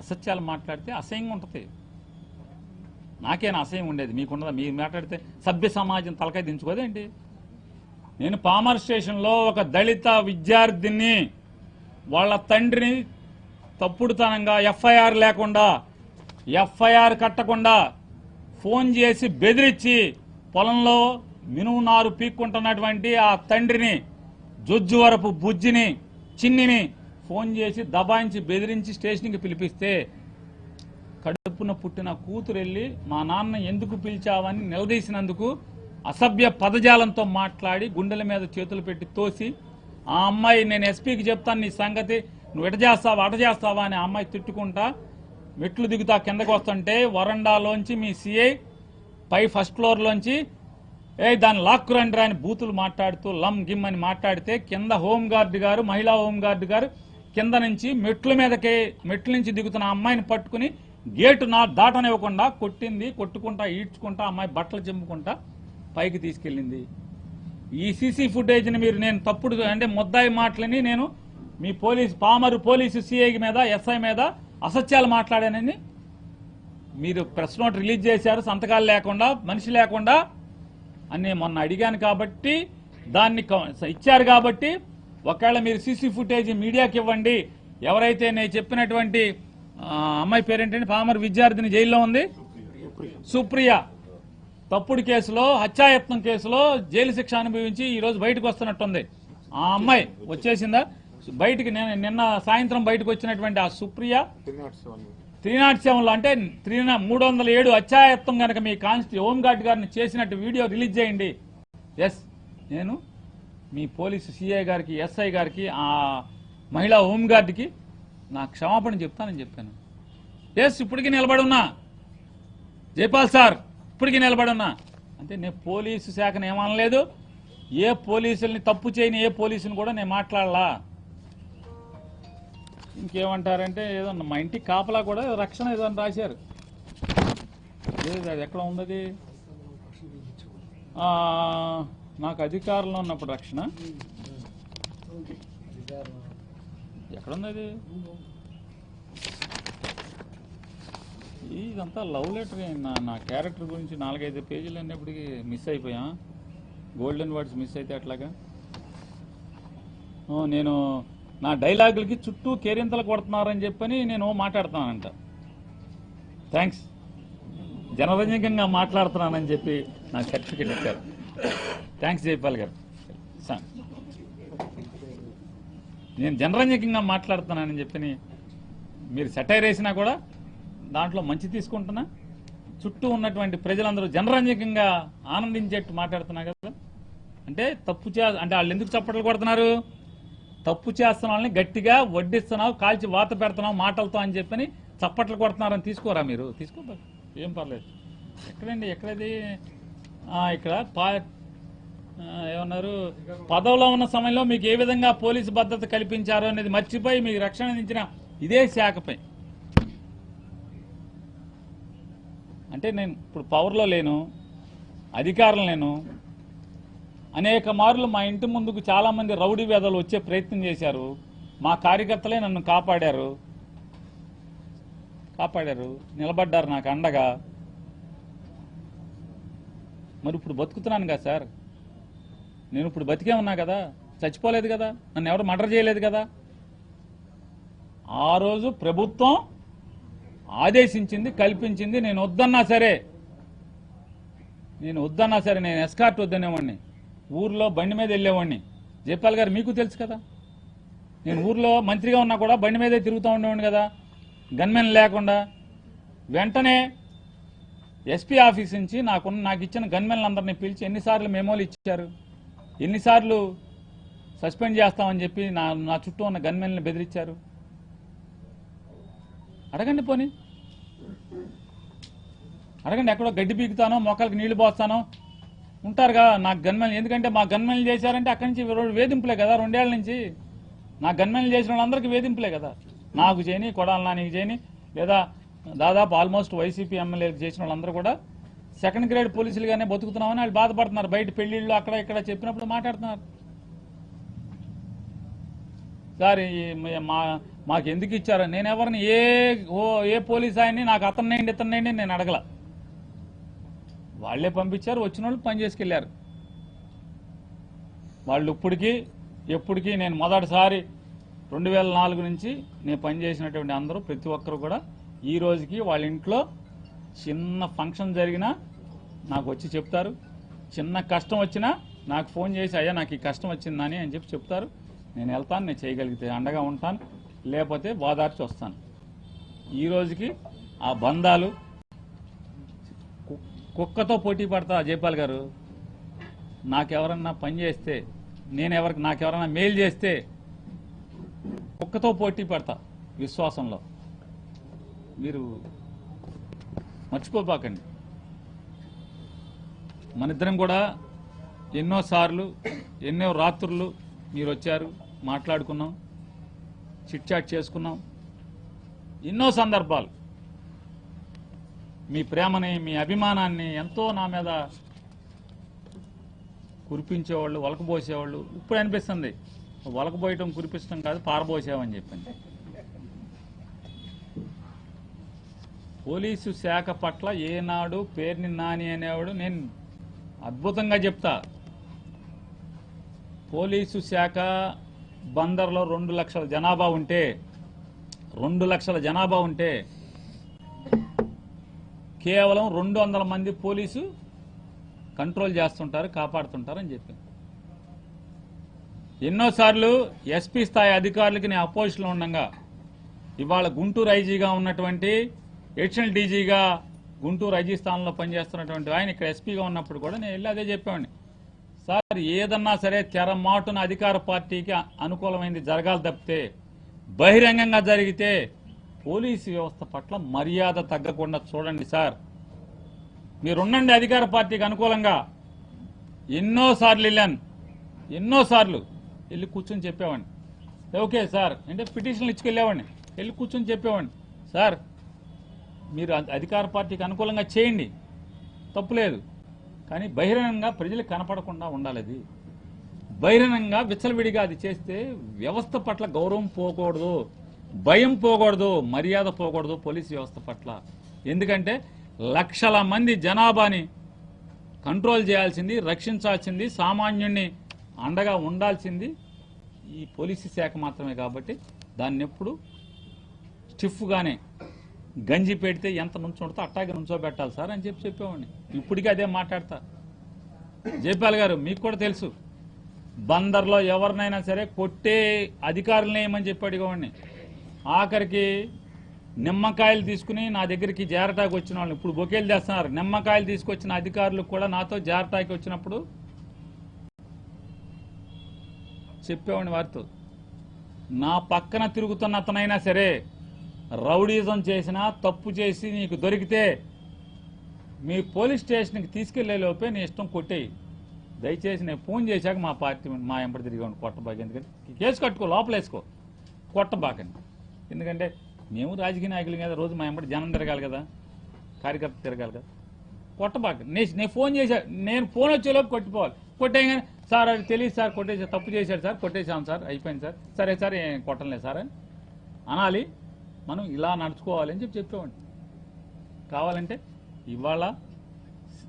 అసత్యాలు మాట్లాడితే అసహ్యంగా ఉంటుంది. నాకేనా అసహ్యం ఉండేది? మీకున్నదా? మీరు మాట్లాడితే సభ్య సమాజం తలకాయ దించుకోదేంటి? నేను పామర్ స్టేషన్లో ఒక దళిత విద్యార్థిని వాళ్ళ తండ్రిని తప్పుడుతనంగా ఎఫ్ఐఆర్ లేకుండా, ఎఫ్ఐఆర్ కట్టకుండా ఫోన్ చేసి బెదిరించి పొలంలో మినుము నారు పీక్కుంటున్నటువంటి ఆ తండ్రిని, జొజ్జువరపు బుజ్జిని, చిన్నిని ఫోన్ చేసి దబాయించి బెదిరించి స్టేషన్కి పిలిపిస్తే కడుపున పుట్టిన కూతురు వెళ్ళి మా నాన్న ఎందుకు పిలిచావని నిలదీసినందుకు అసభ్య పదజాలంతో మాట్లాడి గుండెల మీద చేతులు పెట్టి తోసి ఆ అమ్మాయి, నేను ఎస్పీకి చెప్తాను నీ సంగతి, నువ్వు ఎట చేస్తావా అట చేస్తావా అని ఆ అమ్మాయి తిట్టుకుంటా మెట్లు దిగుతా కిందకు వస్తుంటే వరండాలోంచి మీ సిఐ పై ఫస్ట్ ఫ్లోర్లోంచి దాన్ని లాక్కురండి అని బూతులు మాట్లాడుతూ లమ్ గిమ్ అని మాట్లాడితే కింద హోంగార్డు గారు, మహిళా హోంగార్డు గారు కింద నుంచి మెట్ల నుంచి దిగుతున్న అమ్మాయిని పట్టుకుని గేటు దాటనివ్వకుండా కొట్టింది. కొట్టుకుంటా ఈడ్చుకుంటా అమ్మాయి బట్టలు చెంపుకుంటా పైకి తీసుకెళ్ళింది. ఈ సీసీ ఫుటేజ్ని మీరు, నేను తప్పుడు అంటే ముద్దాయి మాటలని నేను మీ పామరు పోలీసు సిఐ మీద, ఎస్ఐ మీద అసత్యాలు మాట్లాడానని మీరు ప్రెస్ నోట్ రిలీజ్ చేశారు, సంతకాలు లేకుండా, మనిషి లేకుండా అని మొన్న అడిగాను కాబట్టి దాన్ని ఇచ్చారు. కాబట్టి ఒకవేళ మీరు సీసీ ఫుటేజ్ మీడియాకి ఇవ్వండి. ఎవరైతే నేను చెప్పినటువంటి అమ్మాయి పేరేంటంటే పామర్ విద్యార్థిని జైల్లో ఉంది, సుప్రియ, తప్పుడు కేసులో, హత్యాయత్నం కేసులో జైలు శిక్ష అనుభవించి ఈరోజు బయటకు వస్తున్నట్టుంది. ఆ అమ్మాయి వచ్చేసిందా బయటికి? నిన్న సాయంత్రం బయటకు వచ్చినటువంటి ఆ సుప్రియ 307లో అంటే 307 హత్యాయత్నం కనుక మీ హోంగార్డ్ గారిని చేసినట్టు వీడియో రిలీజ్ చేయండి. ఎస్, నేను మీ పోలీసు సిఐ గారికి, ఎస్ఐ గారికి, ఆ మహిళా హోంగార్డుకి నా క్షమాపణ చెప్తానని చెప్పాను. ఎస్, ఇప్పటికీ నిలబడున్నా జైపాల్ సార్, ఇప్పటికీ నిలబడున్నా. అంటే నేను పోలీసు శాఖను ఏమనలేదు, ఏ పోలీసుల్ని తప్పు చేయని ఏ పోలీసుని కూడా నేను మాట్లాడలా. ఇంకేమంటారంటే ఏదో మా ఇంటికి కాపలా కూడా రక్షణ ఏదో అని రాశారు. అది ఎక్కడ ఉంది? నాకు అధికారంలో ఉన్నప్పుడు రక్షణ ఎక్కడుంది? అది ఇదంతా లవ్ లెటర్. నా క్యారెక్టర్ గురించి 4-5 పేజీలు అన్నప్పటికీ మిస్ అయిపోయా. గోల్డెన్ వర్డ్స్ మిస్ అయితే అట్లాగా. నేను నా డైలాగులకి చుట్టూ కేరింతలు కొడుతున్నారని చెప్పని నేను మాట్లాడుతున్నానంట. థ్యాంక్స్, జనరంజకంగా మాట్లాడుతున్నానని చెప్పి నాకు సర్టిఫికేట్ ఇచ్చారు. థ్యాంక్స్ జైపాల్ గారు. నేను జనరంజకంగా మాట్లాడుతున్నానని చెప్పి మీరు సెటైర్ వేసినా కూడా దాంట్లో మంచి తీసుకుంటున్నా. చుట్టూ ఉన్నటువంటి ప్రజలందరూ జనరంజకంగా ఆనందించేట్టు మాట్లాడుతున్నా కదా. అంటే అంటే వాళ్ళు ఎందుకు చప్పట్లు కొడుతున్నారు? తప్పు చేస్తున్న వాళ్ళని గట్టిగా వడ్డిస్తున్నావు, కాల్చి వాత పెడుతున్నావు మాటలతో అని చెప్పని చప్పట్లు కొడుతున్నారని తీసుకోరా మీరు? తీసుకో, ఏం పర్లేదు. ఎక్కడండి? ఎక్కడది? ఇక్కడ ఏమన్నారు? పదవిలో ఉన్న సమయంలో మీకు ఏ విధంగా పోలీసు భద్రత కల్పించారో అనేది మర్చిపోయి మీకు రక్షణ అందించిన ఇదే శాఖపై. అంటే నేను ఇప్పుడు పవర్లో లేను, అధికారం లేను. అనేక మార్లు మా ఇంటి ముందుకు చాలా మంది రౌడీ వేదలు వచ్చే ప్రయత్నం చేశారు. మా కార్యకర్తలే నన్ను కాపాడారు, నిలబడ్డారు నాకు అండగా. మరి ఇప్పుడు బతుకుతున్నాను కదా సార్, నేను ఇప్పుడు బతికే ఉన్నా కదా, చచ్చిపోలేదు కదా, నన్ను ఎవరు మర్డర్ చేయలేదు కదా. ఆ రోజు ప్రభుత్వం ఆదేశించింది, కల్పించింది. నేను వద్దన్నా సరే నేను ఎస్కార్ట్ వద్దనేవాడిని, ఊర్లో బండి మీద వెళ్ళేవాడిని. జైపాల్ గారు మీకు తెలుసు కదా, నేను ఊర్లో మంత్రిగా ఉన్నా కూడా బండి మీదే తిరుగుతూ ఉండేవాడిని కదా, గన్మెన్ లేకుండా. వెంటనే ఎస్పీ ఆఫీస్ నుంచి నాకు ఇచ్చిన గన్మెన్లందరినీ పిలిచి ఎన్నిసార్లు మెమోలు ఇచ్చారు, ఎన్నిసార్లు సస్పెండ్ చేస్తామని చెప్పి నా చుట్టూ ఉన్న గన్మెన్లను బెదిరించారు? అడగండి, పోనీ అడగండి. ఎక్కడో గడ్డి పీకుతానో మొక్కలకి నీళ్లు పోస్తానో ఉంటారుగా నాకు గన్మెన్. ఎందుకంటే మా గన్మెన్లు చేశారంటే అక్కడి నుంచి వేధింపులే కదా. 2 ఏళ్ల నుంచి నా గన్మెన్లు చేసిన వాళ్ళందరికీ వేధింపులే కదా. నాకు చేయని, కొడాల నానికి చేయని, లేదా దాదాపు ఆల్మోస్ట్ వైసీపీ ఎమ్మెల్యేలకు చేసిన వాళ్ళందరూ కూడా 2nd గ్రేడ్ పోలీసులుగానే బతుకుతున్నామని వాళ్ళు బాధపడుతున్నారు. బయట పెళ్లిళ్ళు అక్కడ ఇక్కడ చెప్పినప్పుడు మాట్లాడుతున్నారు. సార్ మాకు ఎందుకు ఇచ్చారు? నేను ఎవరిని ఏ పోలీస్ ఆయన్ని నాకు ఇతన్నేండి నేను అడగల. వాళ్లే పంపించారు, వచ్చిన వాళ్ళు పని చేసుకెళ్లారు. వాళ్ళు ఎప్పటికీ నేను మొదటిసారి 2004 నుంచి నేను పనిచేసినటువంటి అందరూ ప్రతి ఒక్కరు కూడా ఈ రోజుకి వాళ్ళ ఇంట్లో చిన్న ఫంక్షన్ జరిగినా నాకు వచ్చి చెప్తారు. చిన్న కష్టం వచ్చినా నాకు ఫోన్ చేసి అయ్యా నాకు ఈ కష్టం వచ్చిందని అని చెప్పి చెప్తారు. నేను వెళ్తాను, నేను చేయగలిగితే అండగా ఉంటాను, లేకపోతే ఓదార్చి వస్తాను. ఈ రోజుకి ఆ బంధాలు కుక్కతో పోటీ పడతా. జైపాల్ గారు, నాకెవరన్నా పని చేస్తే, నాకెవరన్నా మేలు చేస్తే కుక్కతో పోటీ పడతా విశ్వాసంలో. మీరు మర్చిపోబాకండి. మనిద్దరం కూడా ఎన్నోసార్లు ఎన్నో రాత్రులు మీరు వచ్చారు, మాట్లాడుకున్నాం, చిట్ చాట్ చేసుకున్నాం. ఎన్నో సందర్భాలు మీ ప్రేమని, మీ అభిమానాన్ని ఎంతో నా మీద కురిపించేవాళ్ళు, వలకబోసేవాళ్ళు. ఇప్పుడు అనిపిస్తుంది వలకబోయటం కురిపించడం కాదు, పారబోసావని చెప్పింది. పోలీసు శాఖ పట్ల ఏనాడు పేర్ని నాని అనేవాడు నేను అద్భుతంగా చెప్తా. పోలీసు శాఖ బందర్లో 2 లక్షల జనాభా ఉంటే 2 లక్షల జనాభా ఉంటే కేవలం 200 మంది పోలీసు కంట్రోల్ చేస్తుంటారు, కాపాడుతుంటారు అని చెప్పి ఎన్నోసార్లు ఎస్పీ స్థాయి అధికారులకి నేను అపోజిషన్లో ఉండగా, ఇవాళ గుంటూరు ఐజీగా ఉన్నటువంటి ఎడిషనల్ డీజీగా గుంటూరు ఐజీ స్థానంలో పనిచేస్తున్నటువంటి ఆయన ఇక్కడ ఎస్పీగా ఉన్నప్పుడు కూడా నేను వెళ్ళి అదే చెప్పేవాడిని. సార్, ఏదన్నా సరే తెరమాటున అధికార పార్టీకి అనుకూలమైంది జరగాలి తప్పితే బహిరంగంగా జరిగితే పోలీసు వ్యవస్థ పట్ల మర్యాద తగ్గకుండా చూడండి సార్. మీరున్నండి అధికార పార్టీకి అనుకూలంగా. ఎన్నోసార్లు వెళ్ళాను, ఎన్నోసార్లు వెళ్ళి కూర్చొని చెప్పేవాడిని. ఓకే సార్ అంటే పిటిషన్లు ఇచ్చుకెళ్ళేవాడిని, వెళ్ళి కూర్చొని చెప్పేవాడిని. సార్, మీరు అధికార పార్టీకి అనుకూలంగా చేయండి, తప్పులేదు, కానీ బహిరంగంగా ప్రజలకు కనపడకుండా ఉండాలి. అది బహిరంగంగా విచ్చలవిడిగా అది చేస్తే వ్యవస్థ పట్ల గౌరవం పోకూడదు, భయం పోకూడదు, మర్యాద పోకూడదు పోలీసు వ్యవస్థ పట్ల. ఎందుకంటే లక్షల మంది జనాభాని కంట్రోల్ చేయాల్సింది, రక్షించాల్సింది, సామాన్యుణ్ణి అండగా ఉండాల్సింది ఈ పోలీసు శాఖ మాత్రమే. కాబట్టి దాన్ని ఎప్పుడు స్టిఫ్గానే గంజి పెడితే ఎంత నుంచోడితే అట్టాగే నుంచోబెట్టాలి సార్ అని చెప్పేవాడిని. ఇప్పటికీ అదే మాట్లాడతా. జైపాల్ గారు, మీకు కూడా తెలుసు, బందర్లో ఎవరినైనా సరే కొట్టే అధికారులనే ఏమని చెప్పి అడిగేవాడిని. ఆఖరికి నిమ్మకాయలు తీసుకుని నా దగ్గరికి జారటాకి వచ్చిన వాళ్ళు ఇప్పుడు బొకేలు చేస్తున్నారు. నిమ్మకాయలు తీసుకొచ్చిన అధికారులు కూడా నాతో జారటాకి వచ్చినప్పుడు చెప్పేవాడిని వారితో, నా పక్కన తిరుగుతున్న అతనైనా సరే రౌడీజం చేసినా తప్పు చేసి నీకు దొరికితే మీ పోలీస్ స్టేషన్కి తీసుకెళ్లే లోపే నీ ఇష్టం కొట్టేయి. దయచేసి నేను ఫోన్ చేశాక మా పార్టీ మా ఎంబడి తిరిగి కొట్టబాక. ఎందుకంటే కేసు కట్టుకో, లోపల వేసుకో, కొట్టబాకండి. ఎందుకంటే మేము రాజకీయ నాయకులు కదా, రోజు మా ఎంబడి జనం తిరగాలి కదా, కార్యకర్త తిరగాలి కదా. కొట్టబాక. నేను ఫోన్ చేశా, నేను ఫోన్ వచ్చేలోపు కొట్టిపోవాలి. కొట్టేయగానే సార్ అది తెలియదు సార్, కొట్టేసా, తప్పు చేశాడు సార్, కొట్టేశాం సార్, అయిపోయింది సార్, సరే సార్ ఏం కొట్టలేదు సార్ అని అనాలి. మనం ఇలా నడుచుకోవాలి అని చెప్పేవాడిని. కావాలంటే ఇవాళ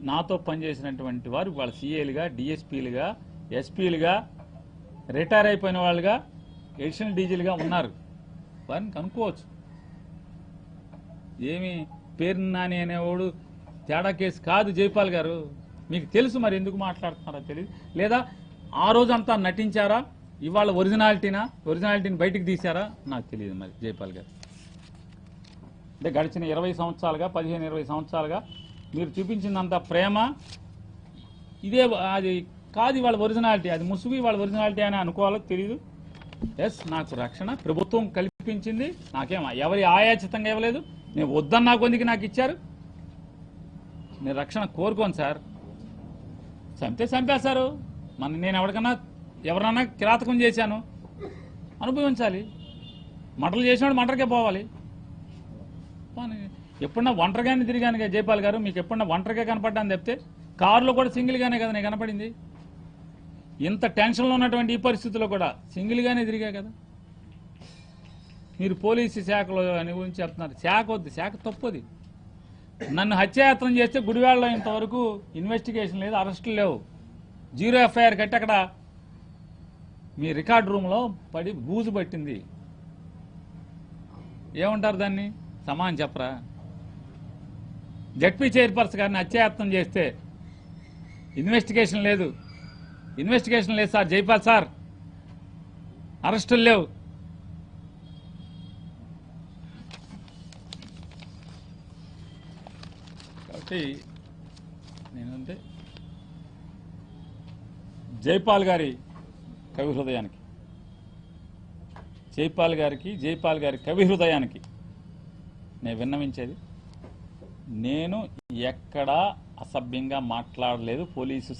నాతో పనిచేసినటువంటి వారు ఇవాళ సీఏలుగా, డిఎస్పీలుగా, ఎస్పీలుగా, రిటైర్ అయిపోయిన వాళ్ళుగా, ఎడిషనల్ డీజీలుగా ఉన్నారు. వారిని కనుక్కోవచ్చు. ఏమి పేరు నాని అనేవాడు తేడా కేసు కాదు జైపాల్ గారు. మీకు తెలుసు, మరి ఎందుకు మాట్లాడుతున్నారో తెలియదు. లేదా ఆ రోజంతా నటించారా, ఇవాళ ఒరిజినాలిటీని బయటికి తీశారా నాకు తెలియదు. మరి జైపాల్ గారు అంటే గడిచిన 20 సంవత్సరాలుగా 15-20 సంవత్సరాలుగా మీరు చూపించినంత ప్రేమ ఇదే అది కాదు వాళ్ళ ఒరిజినాలిటీ, అది ముసుగు వాళ్ళ ఒరిజినాలిటీ అని అనుకోవాలో తెలియదు. ఎస్, నాకు రక్షణ ప్రభుత్వం కల్పించింది, నాకేం ఎవరి ఆయాచితంగా ఇవ్వలేదు, నేను వద్దన్నా కొందికి నాకు ఇచ్చారు. నేను రక్షణ కోరుకోను సార్. చంపేశారు. నేను ఎవరన్నా కిరాతకం చేశాను అనుభవించాలి. మంటలు చేసినాడు మంటలకే పోవాలి. ఎప్పుడన్నా ఒంటరిగానే తిరిగాను జైపాల్ గారు, మీకు ఎప్పుడన్నా ఒంటరిగా కనపడ్డాను చెప్తే కారులో కూడా సింగిల్గానే కదా నేను కనపడింది. ఇంత టెన్షన్లో ఉన్నటువంటి ఈ పరిస్థితుల్లో కూడా సింగిల్గానే తిరిగా కదా. మీరు పోలీసు శాఖలో అని గురించి చెప్తున్నారు. శాఖ వద్దు, శాఖ తప్పది. నన్ను హత్యాయత్నం చేస్తే గుడివాడలో ఇంతవరకు ఇన్వెస్టిగేషన్ లేదు, అరెస్టులు లేవు, 0 ఎఫ్ఐఆర్ కట్టి అక్కడ మీ రికార్డ్ రూమ్లో పడి బూజు పట్టింది. ఏమంటారు దాన్ని? సమానం చెప్పరా? జడ్పీ చైర్పర్సన్ గారిని హత్యాయత్నం చేస్తే ఇన్వెస్టిగేషన్ లేదు సార్, జైపాల్ సార్, అరెస్టులు లేవు. కాబట్టి నేనంటే జైపాల్ గారి కవి హృదయానికి, జైపాల్ గారి కవి హృదయానికి నేను విన్నవించేది, నేను ఎక్కడా అసభ్యంగా మాట్లాడలేదు. పోలీసు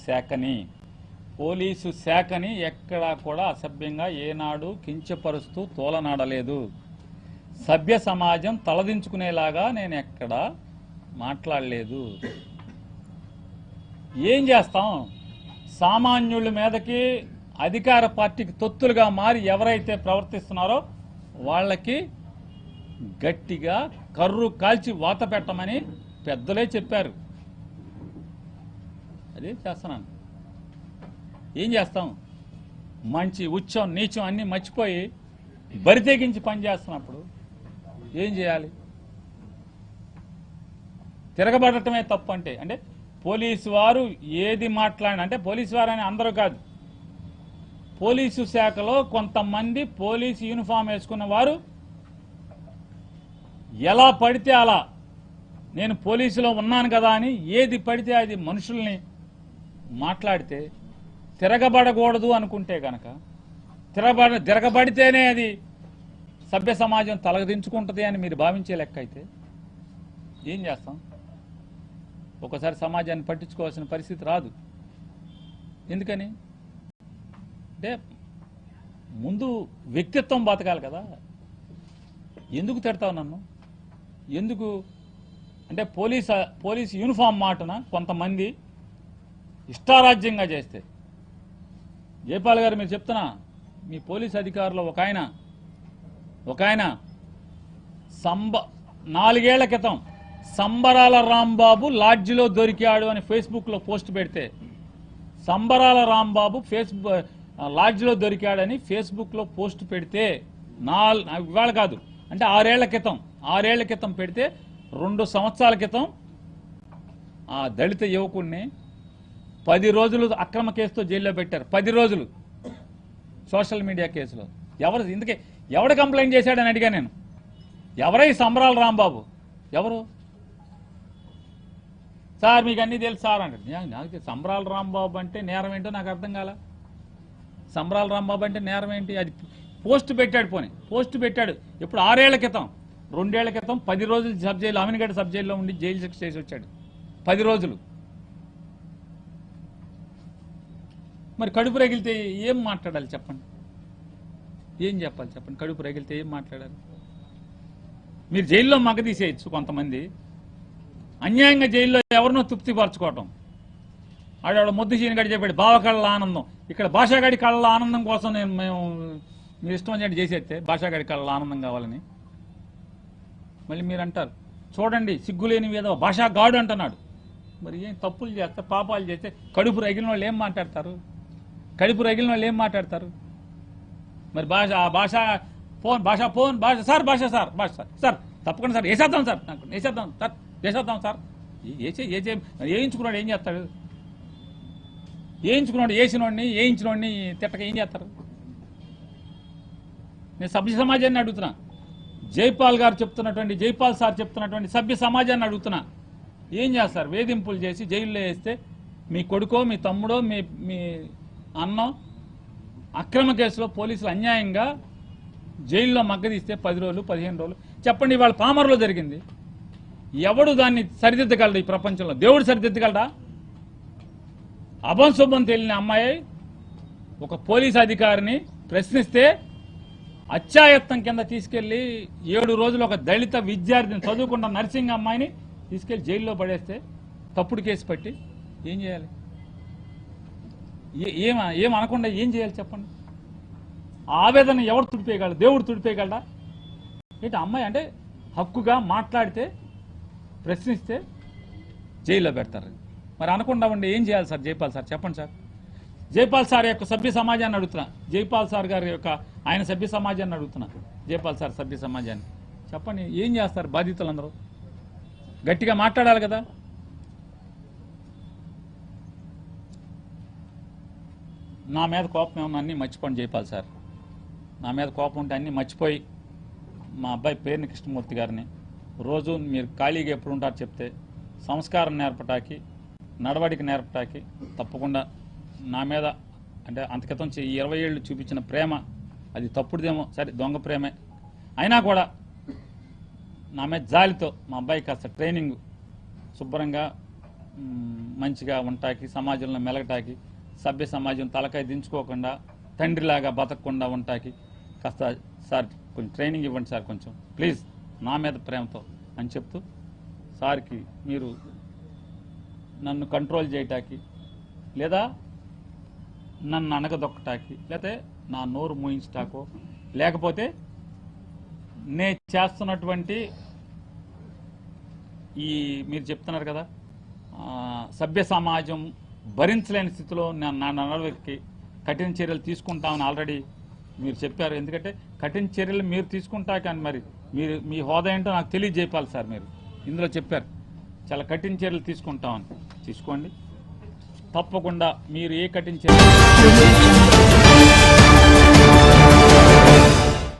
శాఖని ఎక్కడా కూడా అసభ్యంగా ఏనాడు కించపరుస్తూ తోలనాడలేదు. సభ్య సమాజం తలదించుకునేలాగా నేను ఎక్కడా మాట్లాడలేదు. ఏం చేస్తాం? సామాన్యుల మీదకి అధికార పార్టీకి తొత్తులుగా మారి ఎవరైతే ప్రవర్తిస్తున్నారో వాళ్ళకి గట్టిగా కర్రు కాల్చి వాత పెట్టమని పెద్దలే చెప్పారు. అదే చేస్తున్నాను. ఏం చేస్తాం? మంచి ఉచ్చం నీచం అన్నీ మర్చిపోయి బరితెగించి పనిచేస్తున్నప్పుడు ఏం చేయాలి? తిరగబడటమే తప్పు అంటే పోలీసు వారు ఏది మాట్లాడిన, అంటే పోలీసు వారు అని అందరూ కాదు, పోలీసు శాఖలో కొంతమంది పోలీసు యూనిఫామ్ వేసుకున్న వారు ఎలా పడితే అలా, నేను పోలీసులో ఉన్నాను కదా అని ఏది పడితే అది మనుషుల్ని మాట్లాడితే, తిరగబడకూడదు అనుకుంటే కనుక, తిరగబడితేనే అది సభ్య సమాజం తలదించుకుంటుంది అని మీరు భావించే లెక్క అయితే ఏం చేస్తాం? ఒకసారి సమాజాన్ని పట్టించుకోవాల్సిన పరిస్థితి రాదు. ఎందుకని అంటే ముందు వ్యక్తిత్వం బతకాలి కదా. ఎందుకు తిడతావు నన్ను? ఎందుకు అంటే పోలీస్ యూనిఫామ్ మాటన కొంతమంది ఇష్టారాజ్యంగా చేస్తే, జైపాల్ గారు మీరు చెప్తున్నా, మీ పోలీస్ అధికారులు ఒక ఆయన 4 ఏళ్ల క్రితం సంబరాల రాంబాబు లాడ్జిలో దొరికాడు అని ఫేస్బుక్లో పోస్ట్ పెడితే, సంబరాల రాంబాబు లాడ్జిలో దొరికాడని ఫేస్బుక్లో పోస్ట్ పెడితే ఇవాళ కాదు, అంటే 6 ఏళ్ల క్రితం పెడితే 2 సంవత్సరాల క్రితం ఆ దళిత యువకుడిని 10 రోజులు అక్రమ కేసుతో జైల్లో పెట్టారు. 10 రోజులు సోషల్ మీడియా కేసులో. ఎవడు కంప్లైంట్ చేశాడని అడిగా నేను. ఎవరై సంబరాల రాంబాబు? ఎవరు సార్? మీకు అన్నీ తెలుసు సార్ అంటాడు. నాకు సంబరాల రాంబాబు అంటే నేరం ఏంటో నాకు అర్థం కాల. సంబరాల రాంబాబు అంటే నేరం ఏంటి? అది పోస్ట్ పెట్టాడు. పోస్ట్ పెట్టాడు ఎప్పుడు? 6 ఏళ్ల క్రితం, 2 ఏళ్ల క్రితం 10 రోజులు సబ్ జైలు, అమీన్గఢ్ సబ్ జైల్లో ఉండి జైలు శిక్ష చేసి వచ్చాడు. 10 రోజులు. మరి కడుపు రగిలితే ఏం మాట్లాడాలి చెప్పండి? ఏం చెప్పాలి చెప్పండి? కడుపు రగిలితే ఏం మాట్లాడాలి? మీరు జైల్లో మగదీసేయచ్చు కొంతమంది, అన్యాయంగా జైల్లో ఎవరినో తృప్తిపరచుకోవటం. ఆడ ముద్దు చీని చెప్పాడు బావ కళ్ళ ఆనందం. ఇక్కడ భాషాగాడి కళ్ళ ఆనందం కోసం మేము మీరు ఇష్టం వచ్చినట్టు చేసేస్తే భాషాగాడి కళ్ళ ఆనందం కావాలని మళ్ళీ మీరు అంటారు. చూడండి సిగ్గులేని మీద భాషాగాడు అంటున్నాడు. మరి ఏం తప్పులు చేస్తే, పాపాలు చేస్తే కడుపు రగిలిన వాళ్ళు ఏం మాట్లాడతారు? మరి భాష సార్ తప్పకుండా సార్ వేసేద్దాం సార్, నాకు వేసేద్దాం సార్. వేయించుకున్నాడు ఏం చేస్తాడు? వేయించినోడిని తిట్టక ఏం చేస్తారు? నేను సభ్య సమాజాన్ని అడుగుతున్నా. జైపాల్ సార్ చెప్తున్నటువంటి సభ్య సమాజాన్ని అడుగుతున్నా. ఏం చేస్తారు? వేధింపులు చేసి జైల్లో వేస్తే మీ కొడుకో మీ తమ్ముడో మీ అన్నో అక్రమ కేసులో పోలీసులు అన్యాయంగా జైల్లో మగ్గదీస్తే 10 రోజులు 15 రోజులు చెప్పండి. ఇవాళ పామర్లో జరిగింది. ఎవడు దాన్ని సరిదిద్దగలడు ఈ ప్రపంచంలో? దేవుడు సరిదిద్దగలడా? అభంశుభం తెలియని అమ్మాయి ఒక పోలీస్ అధికారిని ప్రశ్నిస్తే అత్యాయత్నం కింద తీసుకెళ్లి 7 రోజులు ఒక దళిత విద్యార్థిని చదువుకున్న నర్సింగ్ అమ్మాయిని తీసుకెళ్లి జైల్లో పడేస్తే తప్పుడు కేసు పట్టి ఏం చేయాలి? ఏం అనకుండా ఏం చేయాలి చెప్పండి? ఆవేదన ఎవరు తుడిపేయగలడు? దేవుడు తుడిపేయగలడా? ఏంటి అమ్మాయి అంటే హక్కుగా మాట్లాడితే ప్రశ్నిస్తే జైల్లో పెడతారు. మరి అనకుండా ఉండి ఏం చేయాలి సార్? జైపాల్ సార్ చెప్పండి సార్. జైపాల్ సార్ యొక్క సభ్య సమాజాన్ని అడుగుతున్నా. జైపాల్ సార్ గారి యొక్క ఆయన సభ్య సమాజాన్ని అడుగుతున్నా. జైపాల్ సార్ సభ్య సమాజాన్ని చెప్పండి, ఏం చేస్తారు బాధితులందరూ? గట్టిగా మాట్లాడాలి కదా. నా మీద కోపం ఏమన్నా అన్నీ మర్చిపోండి జైపాల్ సార్. నా మీద కోపం ఉంటే అన్నీ మర్చిపోయి మా అబ్బాయి పేరుని కృష్ణమూర్తి గారిని రోజు మీరు ఖాళీగా ఎప్పుడు ఉంటారు చెప్తే సంస్కారం నేర్పటానికి, నడవడికి నేర్పటానికి తప్పకుండా నా మీద అంటే అంతకితం 20 ఏళ్ళు చూపించిన ప్రేమ అది తప్పుడుదేమో, సరే దొంగ ప్రేమే అయినా కూడా నా మీద జాలితో మా అబ్బాయి కాస్త ట్రైనింగ్ శుభ్రంగా మంచిగా ఉంటాకి, సమాజంలో మెలగటాకి, సభ్య సమాజం తలకాయ దించుకోకుండా తండ్రిలాగా బతకకుండా ఉంటాకి కాస్త సార్ కొంచెం ట్రైనింగ్ ఇవ్వండి సార్ కొంచెం ప్లీజ్ నా మీద ప్రేమతో అని చెప్తూ సార్కి మీరు నన్ను కంట్రోల్ చేయటానికి లేదా నన్ను అనగదొక్కటానికి లేకపోతే నా నోరు మూయించటాకో లేకపోతే నే చేస్తున్నటువంటి ఈ మీరు చెప్తున్నారు కదా సభ్య సమాజం భరించలేని స్థితిలో నా నడవడికి కఠిన చర్యలు తీసుకుంటామని ఆల్రెడీ మీరు చెప్పారు. ఎందుకంటే కఠిన చర్యలు మీరు తీసుకుంటా కానీ మరి మీరు మీ హోదా ఏంటో నాకు తెలియజేయాలి సార్. మీరు ఇందులో చెప్పారు చాలా కఠిన చర్యలు తీసుకుంటామని. తీసుకోండి తప్పకుండా. మీరు ఏ కఠిన చర్యలు